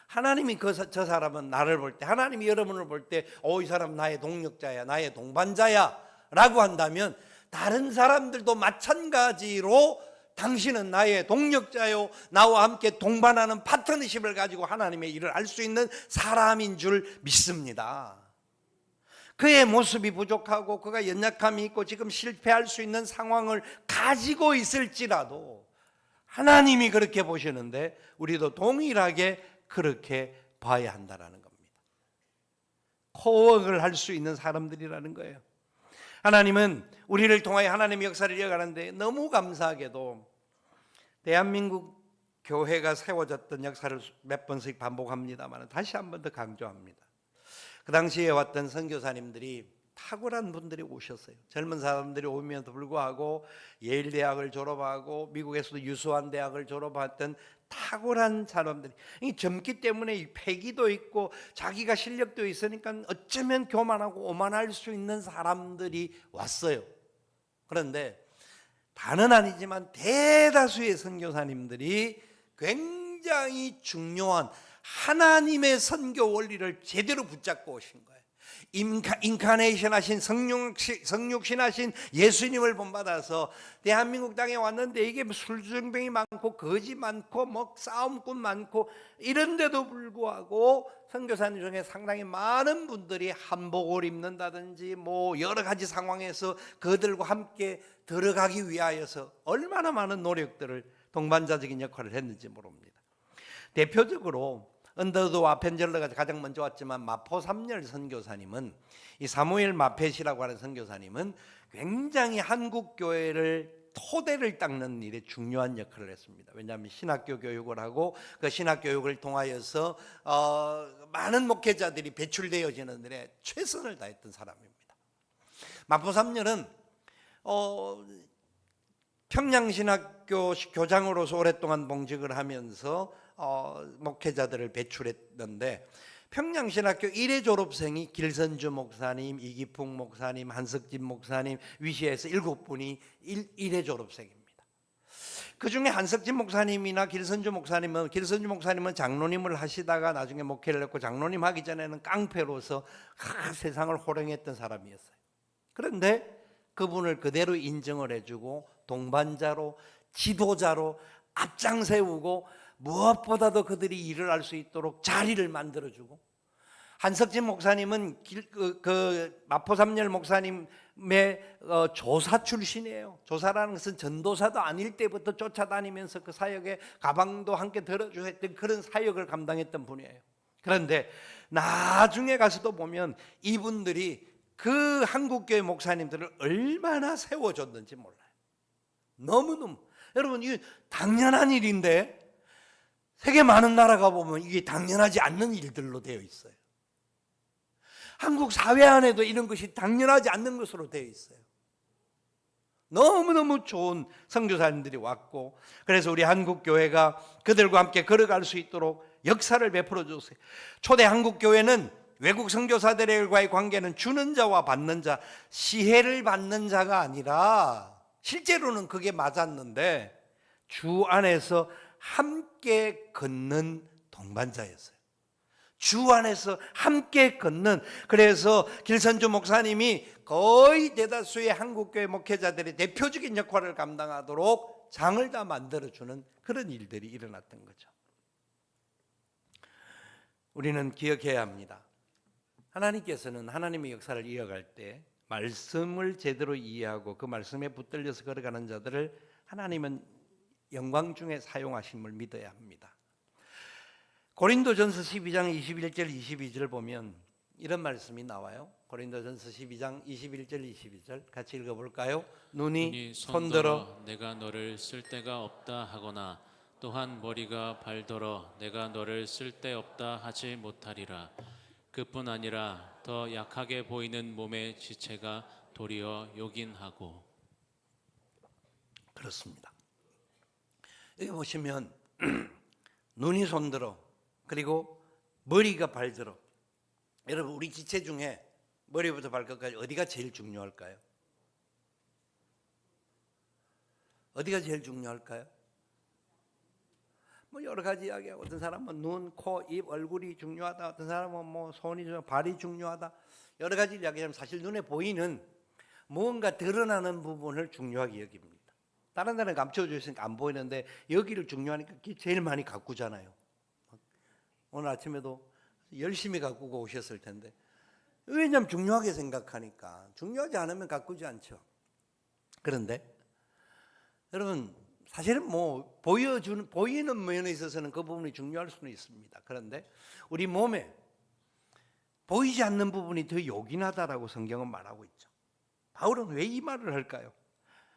Speaker 4: 하나님이 저 사람은 나를 볼 때, 하나님이 여러분을 볼 때 이 사람 나의 동력자야, 나의 동반자야 라고 한다면 다른 사람들도 마찬가지로 당신은 나의 동력자요, 나와 함께 동반하는 파트너십을 가지고 하나님의 일을 할 수 있는 사람인 줄 믿습니다. 그의 모습이 부족하고 그가 연약함이 있고 지금 실패할 수 있는 상황을 가지고 있을지라도 하나님이 그렇게 보시는데 우리도 동일하게 그렇게 봐야 한다는 겁니다. 코워크를 할 수 있는 사람들이라는 거예요. 하나님은 우리를 통하여 하나님의 역사를 이어가는데 너무 감사하게도 대한민국 교회가 세워졌던 역사를 몇 번씩 반복합니다만 다시 한 번 더 강조합니다. 그 당시에 왔던 선교사님들이 탁월한 분들이 오셨어요. 젊은 사람들이 오면도 불구하고 예일 대학을 졸업하고 미국에서도 유수한 대학을 졸업했던 탁월한 사람들이, 이 젊기 때문에 이 패기도 있고 자기가 실력도 있으니까 어쩌면 교만하고 오만할 수 있는 사람들이 왔어요. 그런데 다는 아니지만 대다수의 선교사님들이 굉장히 중요한 하나님의 선교 원리를 제대로 붙잡고 오신 거예요. 인카네이션 하신 성육신 하신 예수님을 본받아서 대한민국 땅에 왔는데 이게 술주정뱅이 많고 거지 많고 뭐 싸움꾼 많고 이런데도 불구하고 선교사님 중에 상당히 많은 분들이 한복을 입는다든지 뭐 여러 가지 상황에서 그들과 함께 들어가기 위하여서 얼마나 많은 노력들을 동반자적인 역할을 했는지 모릅니다. 대표적으로 언더드와 펜젤러가 가장 먼저 왔지만 마포 삼열 선교사님은, 이 사무엘 마펫이라고 하는 선교사님은 굉장히 한국 교회를 토대를 닦는 일에 중요한 역할을 했습니다. 왜냐하면 신학교 교육을 하고 그 신학교육을 통하여서 많은 목회자들이 배출되어지는 일에 최선을 다했던 사람입니다. 마포 삼열은 평양신학교 교장으로서 오랫동안 봉직을 하면서 목회자들을 배출했는데, 평양신학교 1회 졸업생이 길선주 목사님, 이기풍 목사님, 한석진 목사님, 위시에서 7분이 1회 졸업생입니다. 그 중에 한석진 목사님이나 길선주 목사님은 장로님을 하시다가 나중에 목회를 했고, 장로님 하기 전에는 깡패로서 세상을 호령했던 사람이었어요. 그런데 그분을 그대로 인정을 해주고 동반자로, 지도자로 앞장 세우고 무엇보다도 그들이 일을 할 수 있도록 자리를 만들어주고, 한석진 목사님은 마포 삼열 목사님의 조사 출신이에요. 조사라는 것은 전도사도 아닐 때부터 쫓아다니면서 그 사역에 가방도 함께 들어주었던 그런 사역을 감당했던 분이에요. 그런데 나중에 가서도 보면 이분들이 그 한국교회 목사님들을 얼마나 세워줬는지 몰라요. 너무너무, 여러분 이게 당연한 일인데 세계 많은 나라가 보면 이게 당연하지 않는 일들로 되어 있어요. 한국 사회 안에도 이런 것이 당연하지 않는 것으로 되어 있어요. 너무너무 좋은 선교사님들이 왔고, 그래서 우리 한국교회가 그들과 함께 걸어갈 수 있도록 역사를 베풀어 줬어요. 초대 한국교회는 외국 선교사들과의 관계는 주는 자와 받는 자, 시혜를 받는 자가 아니라, 실제로는 그게 맞았는데 주 안에서 함께 걷는 동반자였어요. 주 안에서 함께 걷는, 그래서 길선주 목사님이 거의 대다수의 한국교회 목회자들의 대표적인 역할을 감당하도록 장을 다 만들어주는 그런 일들이 일어났던 거죠. 우리는 기억해야 합니다. 하나님께서는 하나님의 역사를 이어갈 때 말씀을 제대로 이해하고 그 말씀에 붙들려서 걸어가는 자들을 하나님은 영광 중에 사용하심을 믿어야 합니다. 고린도전서 12장 21절 22절 보면 이런 말씀이 나와요. 고린도전서 12장 21절 22절 같이 읽어볼까요? 눈이 손들어
Speaker 5: 내가 너를 쓸데가 없다 하거나 또한 머리가 발더러 내가 너를 쓸데없다 하지 못하리라. 그뿐 아니라 더 약하게 보이는 몸의 지체가 도리어 요긴하고.
Speaker 4: 그렇습니다. 여기 보시면 눈이 손들어, 그리고 머리가 발들어. 여러분 우리 지체 중에 머리부터 발끝까지 어디가 제일 중요할까요? 어디가 제일 중요할까요? 뭐 여러 가지 이야기하고, 어떤 사람은 눈, 코, 입, 얼굴이 중요하다, 어떤 사람은 뭐 손이 중요하다, 발이 중요하다, 여러 가지 이야기하면 사실 눈에 보이는 무언가 드러나는 부분을 중요하게 여깁니다. 다른 데는 감춰져 있으니까 안 보이는데 여기를 중요하니까 제일 많이 가꾸잖아요. 오늘 아침에도 열심히 가꾸고 오셨을 텐데, 왜냐하면 중요하게 생각하니까. 중요하지 않으면 가꾸지 않죠. 그런데 여러분 사실은 뭐 보이는 면에 있어서는 그 부분이 중요할 수는 있습니다. 그런데 우리 몸에 보이지 않는 부분이 더 요긴하다라고 성경은 말하고 있죠. 바울은 왜 이 말을 할까요?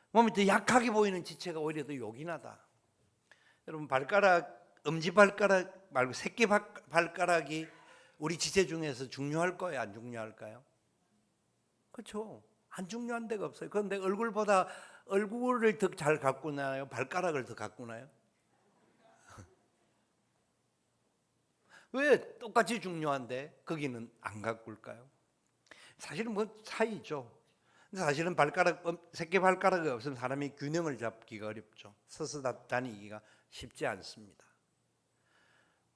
Speaker 4: 몸이 더 약하게 보이는 지체가 오히려 더 요긴하다. 여러분 엄지발가락 말고 새끼발가락이 우리 지체 중에서 중요할 거예요, 안 중요할까요? 그렇죠? 안 중요한 데가 없어요. 그런데 얼굴보다 얼굴을 더 잘 가꾸나요? 발가락을 더 가꾸나요? 왜 똑같이 중요한데 거기는 안 가꿀까요? 사실은 뭐 차이죠. 사실은 새끼 발가락이 없으면 사람이 균형을 잡기가 어렵죠. 서서 다니기가 쉽지 않습니다.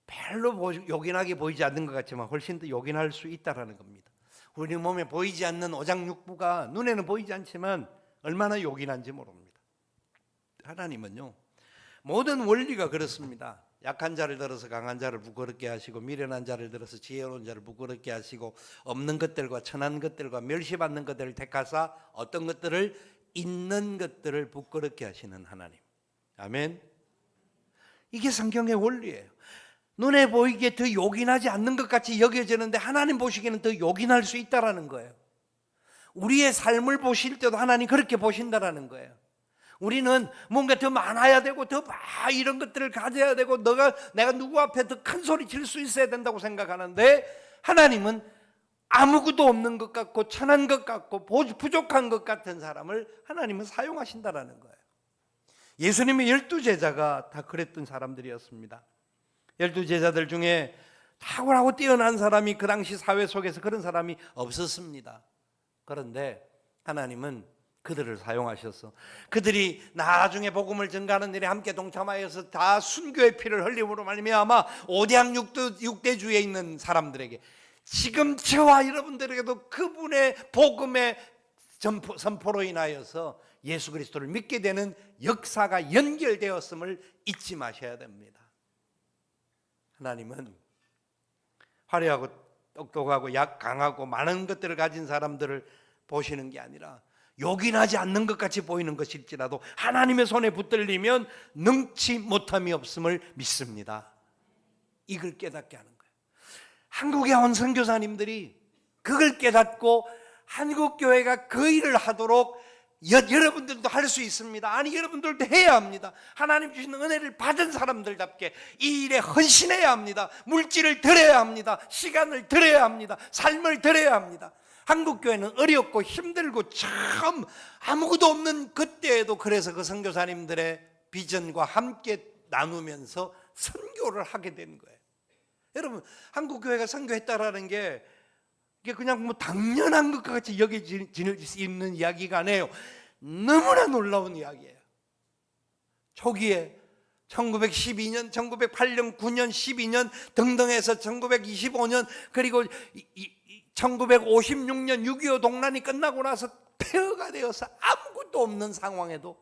Speaker 4: 별로 요긴하게 보이지 않는 것 같지만 훨씬 더 요긴할 수 있다는 겁니다. 우리 몸에 보이지 않는 오장육부가 눈에는 보이지 않지만 얼마나 요긴한지 모릅니다. 하나님은요, 모든 원리가 그렇습니다. 약한 자를 들어서 강한 자를 부끄럽게 하시고, 미련한 자를 들어서 지혜로운 자를 부끄럽게 하시고, 없는 것들과 천한 것들과 멸시받는 것들을 택하사 어떤 것들을, 있는 것들을 부끄럽게 하시는 하나님. 아멘. 이게 성경의 원리예요. 눈에 보이기에 더 요긴하지 않는 것 같이 여겨지는데 하나님 보시기에는 더 요긴할 수 있다라는 거예요. 우리의 삶을 보실 때도 하나님 그렇게 보신다라는 거예요. 우리는 뭔가 더 많아야 되고 더 이런 것들을 가져야 되고 내가 누구 앞에 더 큰 소리 칠 수 있어야 된다고 생각하는데, 하나님은 아무것도 없는 것 같고 천한 것 같고 부족한 것 같은 사람을 하나님은 사용하신다라는 거예요. 예수님의 12제자가 다 그랬던 사람들이었습니다. 12제자들 중에 탁월하고 뛰어난 사람이 그 당시 사회 속에서 그런 사람이 없었습니다. 그런데 하나님은 그들을 사용하셔서 그들이 나중에 복음을 전가하는 일에 함께 동참하여서 다 순교의 피를 흘림으로 말미암아 오대양 육대주에 있는 사람들에게, 지금 저와 여러분들에게도 그분의 복음의 선포로 인하여서 예수 그리스도를 믿게 되는 역사가 연결되었음을 잊지 마셔야 됩니다. 하나님은 화려하고 똑똑하고 강하고 많은 것들을 가진 사람들을 보시는 게 아니라 요긴하지 않는 것 같이 보이는 것일지라도 하나님의 손에 붙들리면 능치 못함이 없음을 믿습니다. 이걸 깨닫게 하는 거예요. 한국에 온 선교사님들이 그걸 깨닫고 한국교회가 그 일을 하도록 여러분들도 할 수 있습니다. 아니, 여러분들도 해야 합니다. 하나님 주시는 은혜를 받은 사람들답게 이 일에 헌신해야 합니다. 물질을 드려야 합니다. 시간을 드려야 합니다. 삶을 드려야 합니다. 한국교회는 어렵고 힘들고 참 아무것도 없는 그때에도 그래서 그 선교사님들의 비전과 함께 나누면서 선교를 하게 된 거예요. 여러분, 한국교회가 선교했다라는 게 이게 그냥 뭐 당연한 것 같이 여겨질 수 있는 이야기가 아니에요. 너무나 놀라운 이야기예요. 초기에 1912년, 1908년, 9년, 12년 등등해서 1925년 그리고 1956년 6.25 동란이 끝나고 나서 폐허가 되어서 아무것도 없는 상황에도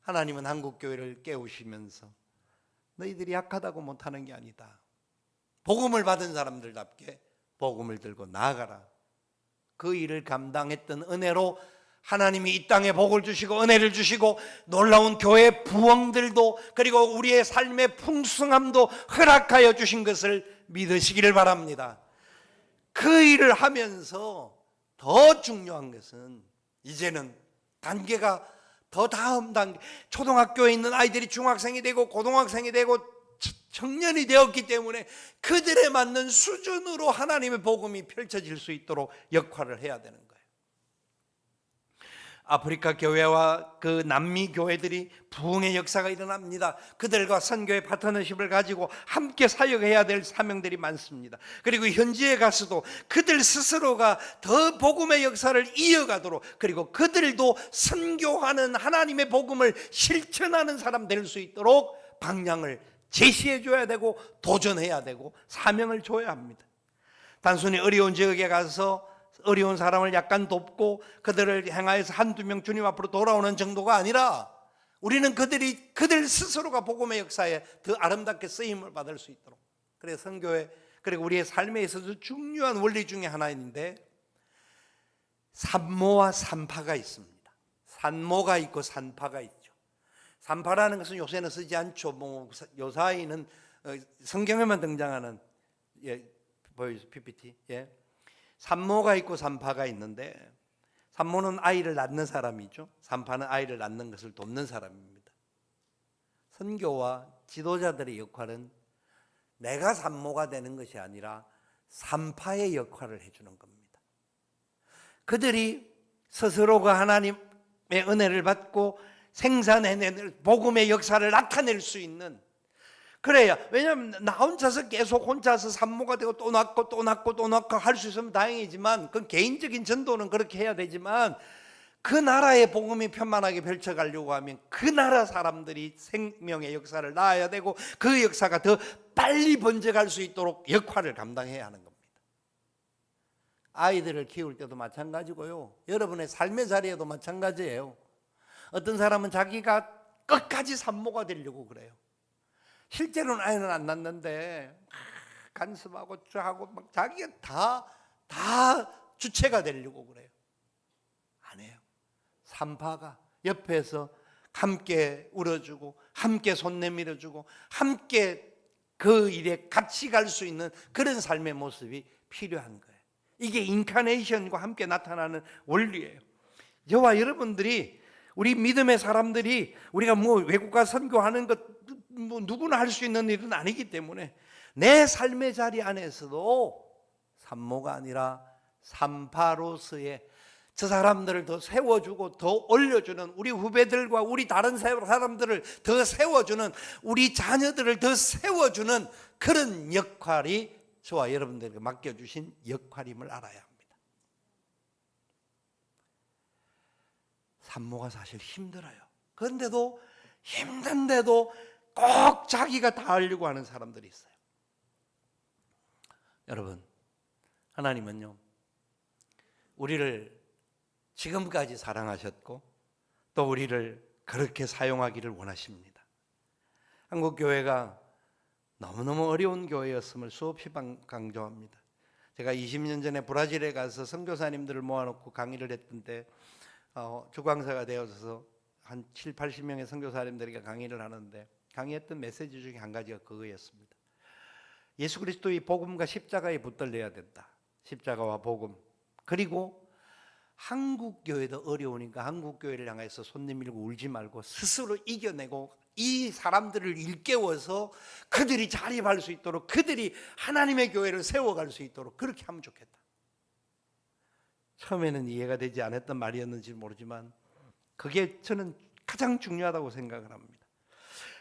Speaker 4: 하나님은 한국교회를 깨우시면서 너희들이 약하다고 못하는 게 아니다. 복음을 받은 사람들답게 복음을 들고 나아가라. 그 일을 감당했던 은혜로 하나님이 이 땅에 복을 주시고 은혜를 주시고 놀라운 교회 부흥들도 그리고 우리의 삶의 풍성함도 허락하여 주신 것을 믿으시기를 바랍니다. 그 일을 하면서 더 중요한 것은 이제는 단계가 더 다음 단계, 초등학교에 있는 아이들이 중학생이 되고 고등학생이 되고 청년이 되었기 때문에 그들에 맞는 수준으로 하나님의 복음이 펼쳐질 수 있도록 역할을 해야 되는 거예요. 아프리카 교회와 그 남미 교회들이 부흥의 역사가 일어납니다. 그들과 선교의 파트너십을 가지고 함께 사역해야 될 사명들이 많습니다. 그리고 현지에 가서도 그들 스스로가 더 복음의 역사를 이어가도록, 그리고 그들도 선교하는 하나님의 복음을 실천하는 사람 될 수 있도록 방향을 제시해 줘야 되고 도전해야 되고 사명을 줘야 합니다. 단순히 어려운 지역에 가서 어려운 사람을 약간 돕고 그들을 행하여서 한두 명 주님 앞으로 돌아오는 정도가 아니라 우리는 그들 스스로가 복음의 역사에 더 아름답게 쓰임을 받을 수 있도록, 그래서 선교회 그리고 우리의 삶에 있어서 중요한 원리 중에 하나인데 산모와 산파가 있습니다. 산모가 있고 산파가 있죠. 산파라는 것은 요새는 쓰지 않죠. 뭐 요사이는 성경에만 등장하는 보여주세요. PPT. 산모가 있고 산파가 있는데, 산모는 아이를 낳는 사람이죠. 산파는 아이를 낳는 것을 돕는 사람입니다. 선교와 지도자들의 역할은 내가 산모가 되는 것이 아니라 산파의 역할을 해주는 겁니다. 그들이 스스로가 하나님의 은혜를 받고 생산해내는 복음의 역사를 나타낼 수 있는, 그래야, 왜냐하면 나 혼자서 계속 혼자서 산모가 되고 또 낳고 또 낳고 또 낳고 할 수 있으면 다행이지만, 그건 개인적인 전도는 그렇게 해야 되지만, 그 나라의 복음이 편만하게 펼쳐가려고 하면 그 나라 사람들이 생명의 역사를 낳아야 되고, 그 역사가 더 빨리 번져갈 수 있도록 역할을 감당해야 하는 겁니다. 아이들을 키울 때도 마찬가지고요, 여러분의 삶의 자리에도 마찬가지예요. 어떤 사람은 자기가 끝까지 산모가 되려고 그래요. 실제로는 아이는 안 낳는데 간섭하고 하고 막 자기가 다 주체가 되려고 그래요. 안 해요. 산파가 옆에서 함께 울어주고 함께 손 내밀어주고 함께 그 일에 같이 갈 수 있는 그런 삶의 모습이 필요한 거예요. 이게 인카네이션과 함께 나타나는 원리예요. 저와 여러분들이, 우리 믿음의 사람들이, 우리가 뭐 외국가 선교하는 것 뭐 누구나 할 수 있는 일은 아니기 때문에 내 삶의 자리 안에서도 산모가 아니라 산파로서의 저 사람들을 더 세워주고 더 올려주는, 우리 후배들과 우리 다른 사람들을 더 세워주는, 우리 자녀들을 더 세워주는 그런 역할이 저와 여러분들에게 맡겨주신 역할임을 알아야 합니다. 산모가 사실 힘들어요. 그런데도, 힘든데도 꼭 자기가 다 하려고 하는 사람들이 있어요. 여러분, 하나님은요, 우리를 지금까지 사랑하셨고 또 우리를 그렇게 사용하기를 원하십니다. 한국교회가 너무너무 어려운 교회였음을 수없이 강조합니다. 제가 20년 전에 브라질에 가서 선교사님들을 모아놓고 강의를 했던 때 주광사가 되어서 한 7, 80명의 선교사님들에게 강의를 하는데, 강의했던 메시지 중에 한 가지가 그거였습니다. 예수 그리스도의 복음과 십자가에 붙들려야 된다. 십자가와 복음. 그리고 한국 교회도 어려우니까 한국 교회를 향해서 손 내밀고 울지 말고 스스로 이겨내고 이 사람들을 일깨워서 그들이 자립할 수 있도록, 그들이 하나님의 교회를 세워갈 수 있도록 그렇게 하면 좋겠다. 처음에는 이해가 되지 않았던 말이었는지 모르지만 그게 저는 가장 중요하다고 생각을 합니다.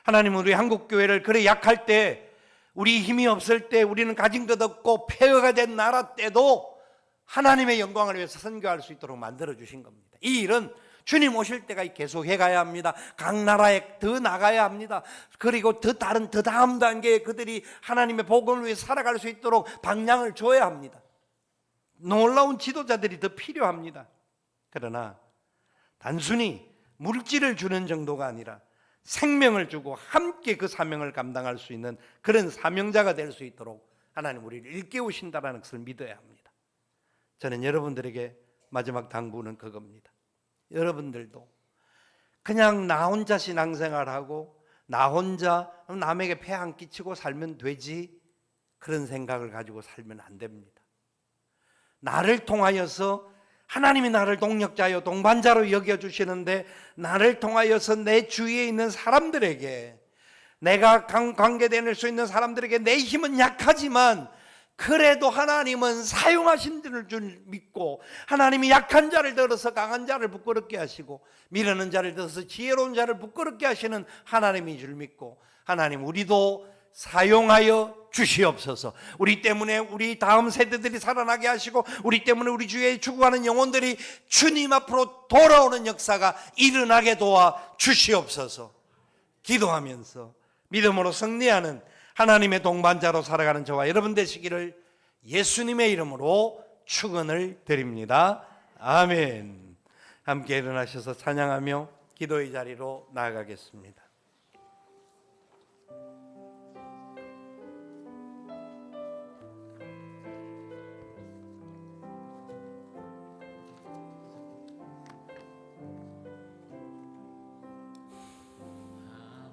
Speaker 4: 하나님은 우리 한국 교회를 그래 약할 때, 우리 힘이 없을 때, 우리는 가진 것 없고 폐허가 된 나라 때도 하나님의 영광을 위해서 선교할 수 있도록 만들어 주신 겁니다. 이 일은 주님 오실 때가 계속 해가야 합니다. 각 나라에 더 나가야 합니다. 그리고 더 다음 단계에 그들이 하나님의 복음을 위해 살아갈 수 있도록 방향을 줘야 합니다. 놀라운 지도자들이 더 필요합니다. 그러나 단순히 물질을 주는 정도가 아니라 생명을 주고 함께 그 사명을 감당할 수 있는 그런 사명자가 될 수 있도록 하나님 우리를 일깨우신다는 것을 믿어야 합니다. 저는 여러분들에게 마지막 당부는 그겁니다. 여러분들도 그냥 나 혼자 신앙생활하고 나 혼자 남에게 폐 안 끼치고 살면 되지, 그런 생각을 가지고 살면 안 됩니다. 나를 통하여서 하나님이 나를 동력자요 동반자로 여겨주시는데, 나를 통하여서 내 주위에 있는 사람들에게, 내가 관계될 수 있는 사람들에게 내 힘은 약하지만 그래도 하나님은 사용하신 줄 믿고, 하나님이 약한 자를 들어서 강한 자를 부끄럽게 하시고 미르는 자를 들어서 지혜로운 자를 부끄럽게 하시는 하나님인 줄 믿고, 하나님 우리도 사용하여 주시옵소서. 우리 때문에 우리 다음 세대들이 살아나게 하시고, 우리 때문에 우리 주위에 죽어가는 영혼들이 주님 앞으로 돌아오는 역사가 일어나게 도와 주시옵소서. 기도하면서 믿음으로 승리하는 하나님의 동반자로 살아가는 저와 여러분 되시기를 예수님의 이름으로 축원을 드립니다. 아멘. 함께 일어나셔서 찬양하며 기도의 자리로 나아가겠습니다.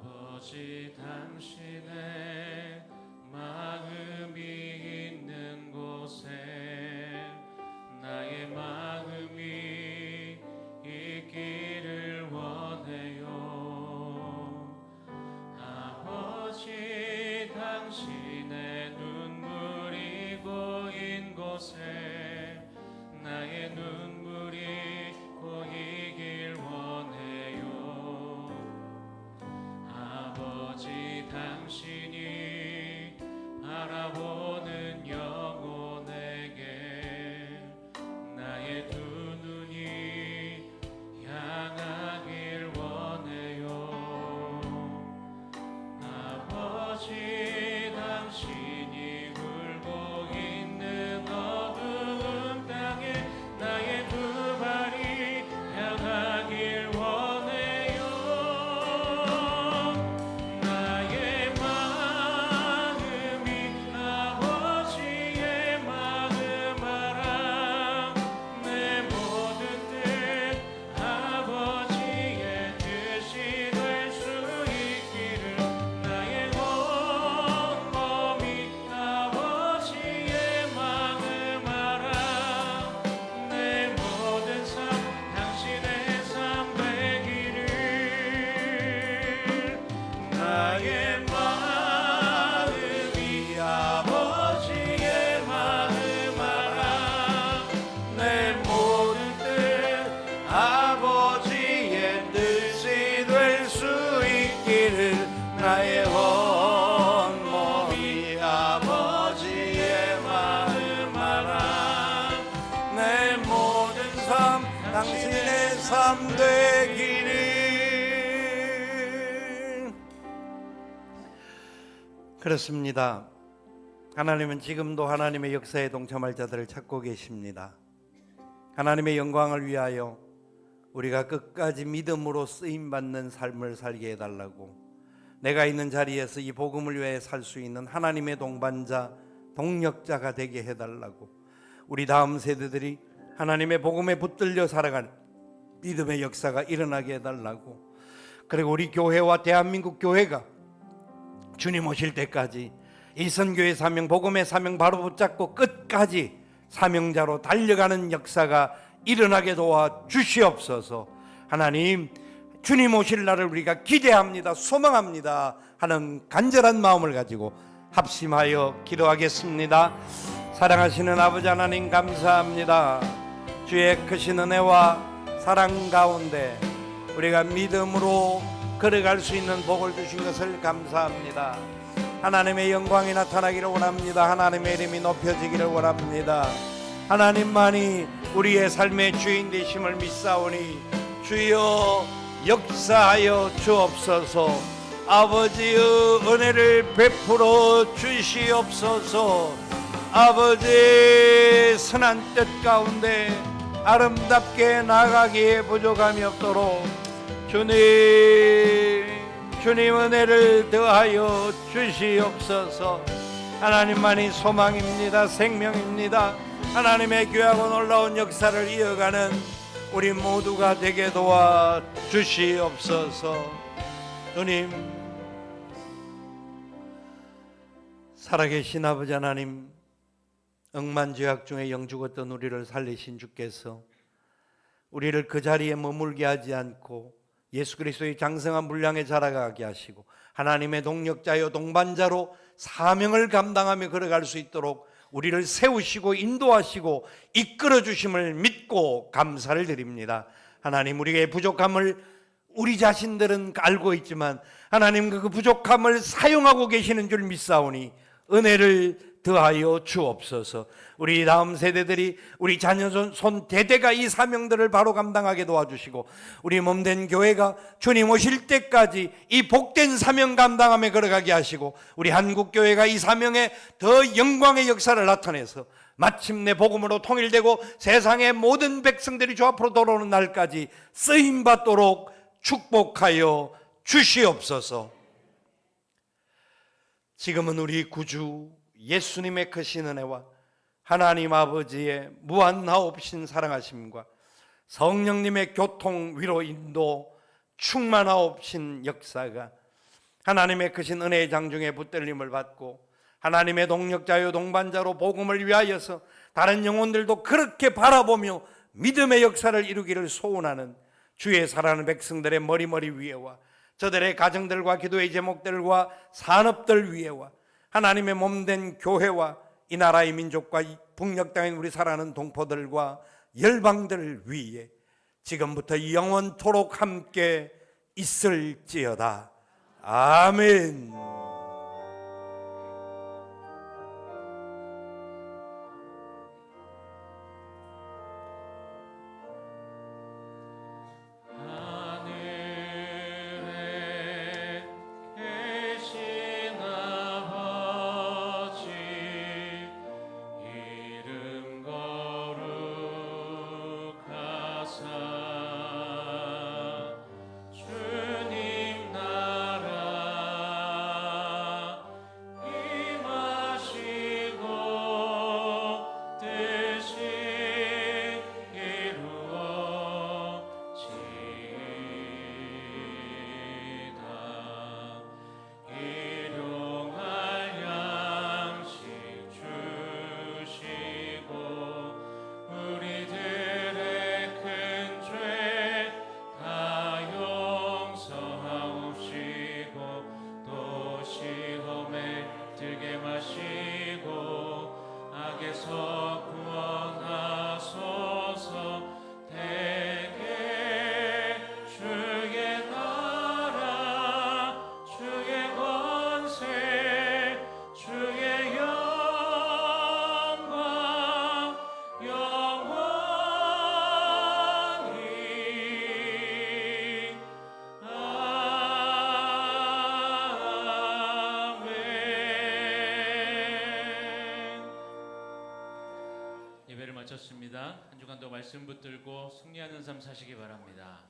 Speaker 1: 아버지, 당신의 마음이 있는 곳에 나의 마음이 있기를 원해요. 아버지, 당신의 눈물이 고인 곳에 나의 눈물 당신이 바라보는 영혼에게 나의 두 눈이 향하길 원해요. 아버지, 당신이 울고 있는 어두운 땅에 나의 두 발이 향하길 원해요. 나의 마음이 아버지의 마음 알아. 내 모든 뜻 아버지의 뜻이 될 수 있기를. 나의 온 몸이 아버지의 마음 알아. 내 모든 삶 당신의 삶 되기를. 나의 마음이 아버지의 마음 알아. 내 모든 뜻 아버지의 뜻이 될 수 있기를. 나의 온 몸이 아버지의 마음 알아. 내 모든 삶 당신의 삶 되기를.
Speaker 4: 그렇습니다. 하나님은 지금도 하나님의 역사에 동참할 자들을 찾고 계십니다. 하나님의 영광을 위하여 우리가 끝까지 믿음으로 쓰임받는 삶을 살게 해달라고, 내가 있는 자리에서 이 복음을 위해 살 수 있는 하나님의 동반자, 동력자가 되게 해달라고, 우리 다음 세대들이 하나님의 복음에 붙들려 살아가는 믿음의 역사가 일어나게 해달라고, 그리고 우리 교회와 대한민국 교회가 주님 오실 때까지 이 선교의 사명, 복음의 사명 바로 붙잡고 끝까지 사명자로 달려가는 역사가 일어나게 도와 주시옵소서. 하나님, 주님 오실 날을 우리가 기대합니다, 소망합니다 하는 간절한 마음을 가지고 합심하여 기도하겠습니다. 사랑하시는 아버지 하나님, 감사합니다. 주의 크신 은혜와 사랑 가운데 우리가 믿음으로 걸어갈 수 있는 복을 주신 것을 감사합니다. 하나님의 영광이 나타나기를 원합니다. 하나님의 이름이 높여지기를 원합니다. 하나님만이 우리의 삶의 주인 되심을 믿사오니 주여 역사하여 주옵소서. 아버지의 은혜를 베풀어 주시옵소서. 아버지의 선한 뜻 가운데 아름답게 나가기에 부족함이 없도록 주님 은혜를 더하여 주시옵소서. 하나님만이 소망입니다, 생명입니다. 하나님의 귀하고 놀라운 역사를 이어가는 우리 모두가 되게 도와 주시옵소서. 주님, 살아계신 아버지 하나님, 억만죄악 중에 영죽었던 우리를 살리신 주께서 우리를 그 자리에 머물게 하지 않고 예수 그리스도의 장성한 분량에 자라가게 하시고 하나님의 동력자요 동반자로 사명을 감당하며 걸어갈 수 있도록 우리를 세우시고 인도하시고 이끌어 주심을 믿고 감사를 드립니다. 하나님, 우리의 부족함을 우리 자신들은 알고 있지만 하나님 그 부족함을 사용하고 계시는 줄 믿사오니 은혜를 더하여 주옵소서. 우리 다음 세대들이, 우리 자녀손 대대가 이 사명들을 바로 감당하게 도와주시고 우리 몸된 교회가 주님 오실 때까지 이 복된 사명 감당하며 걸어가게 하시고 우리 한국교회가 이 사명에 더 영광의 역사를 나타내서 마침내 복음으로 통일되고 세상의 모든 백성들이 주 앞으로 돌아오는 날까지 쓰임받도록 축복하여 주시옵소서. 지금은 우리 구주 예수님의 크신 은혜와 하나님 아버지의 무한하옵신 사랑하심과 성령님의 교통, 위로, 인도, 충만하옵신 역사가 하나님의 크신 은혜의 장중에 붙들림을 받고 하나님의 동력자요 동반자로 복음을 위하여서 다른 영혼들도 그렇게 바라보며 믿음의 역사를 이루기를 소원하는 주의 사랑하는 백성들의 머리머리 위에와 저들의 가정들과 기도의 제목들과 산업들 위에와 하나님의 몸된 교회와 이 나라의 민족과 북녘 땅인 우리 사랑하는 동포들과 열방들 위에 지금부터 영원토록 함께 있을지어다. 아멘.
Speaker 1: 말씀 붙들고 승리하는 삶 사시기 바랍니다.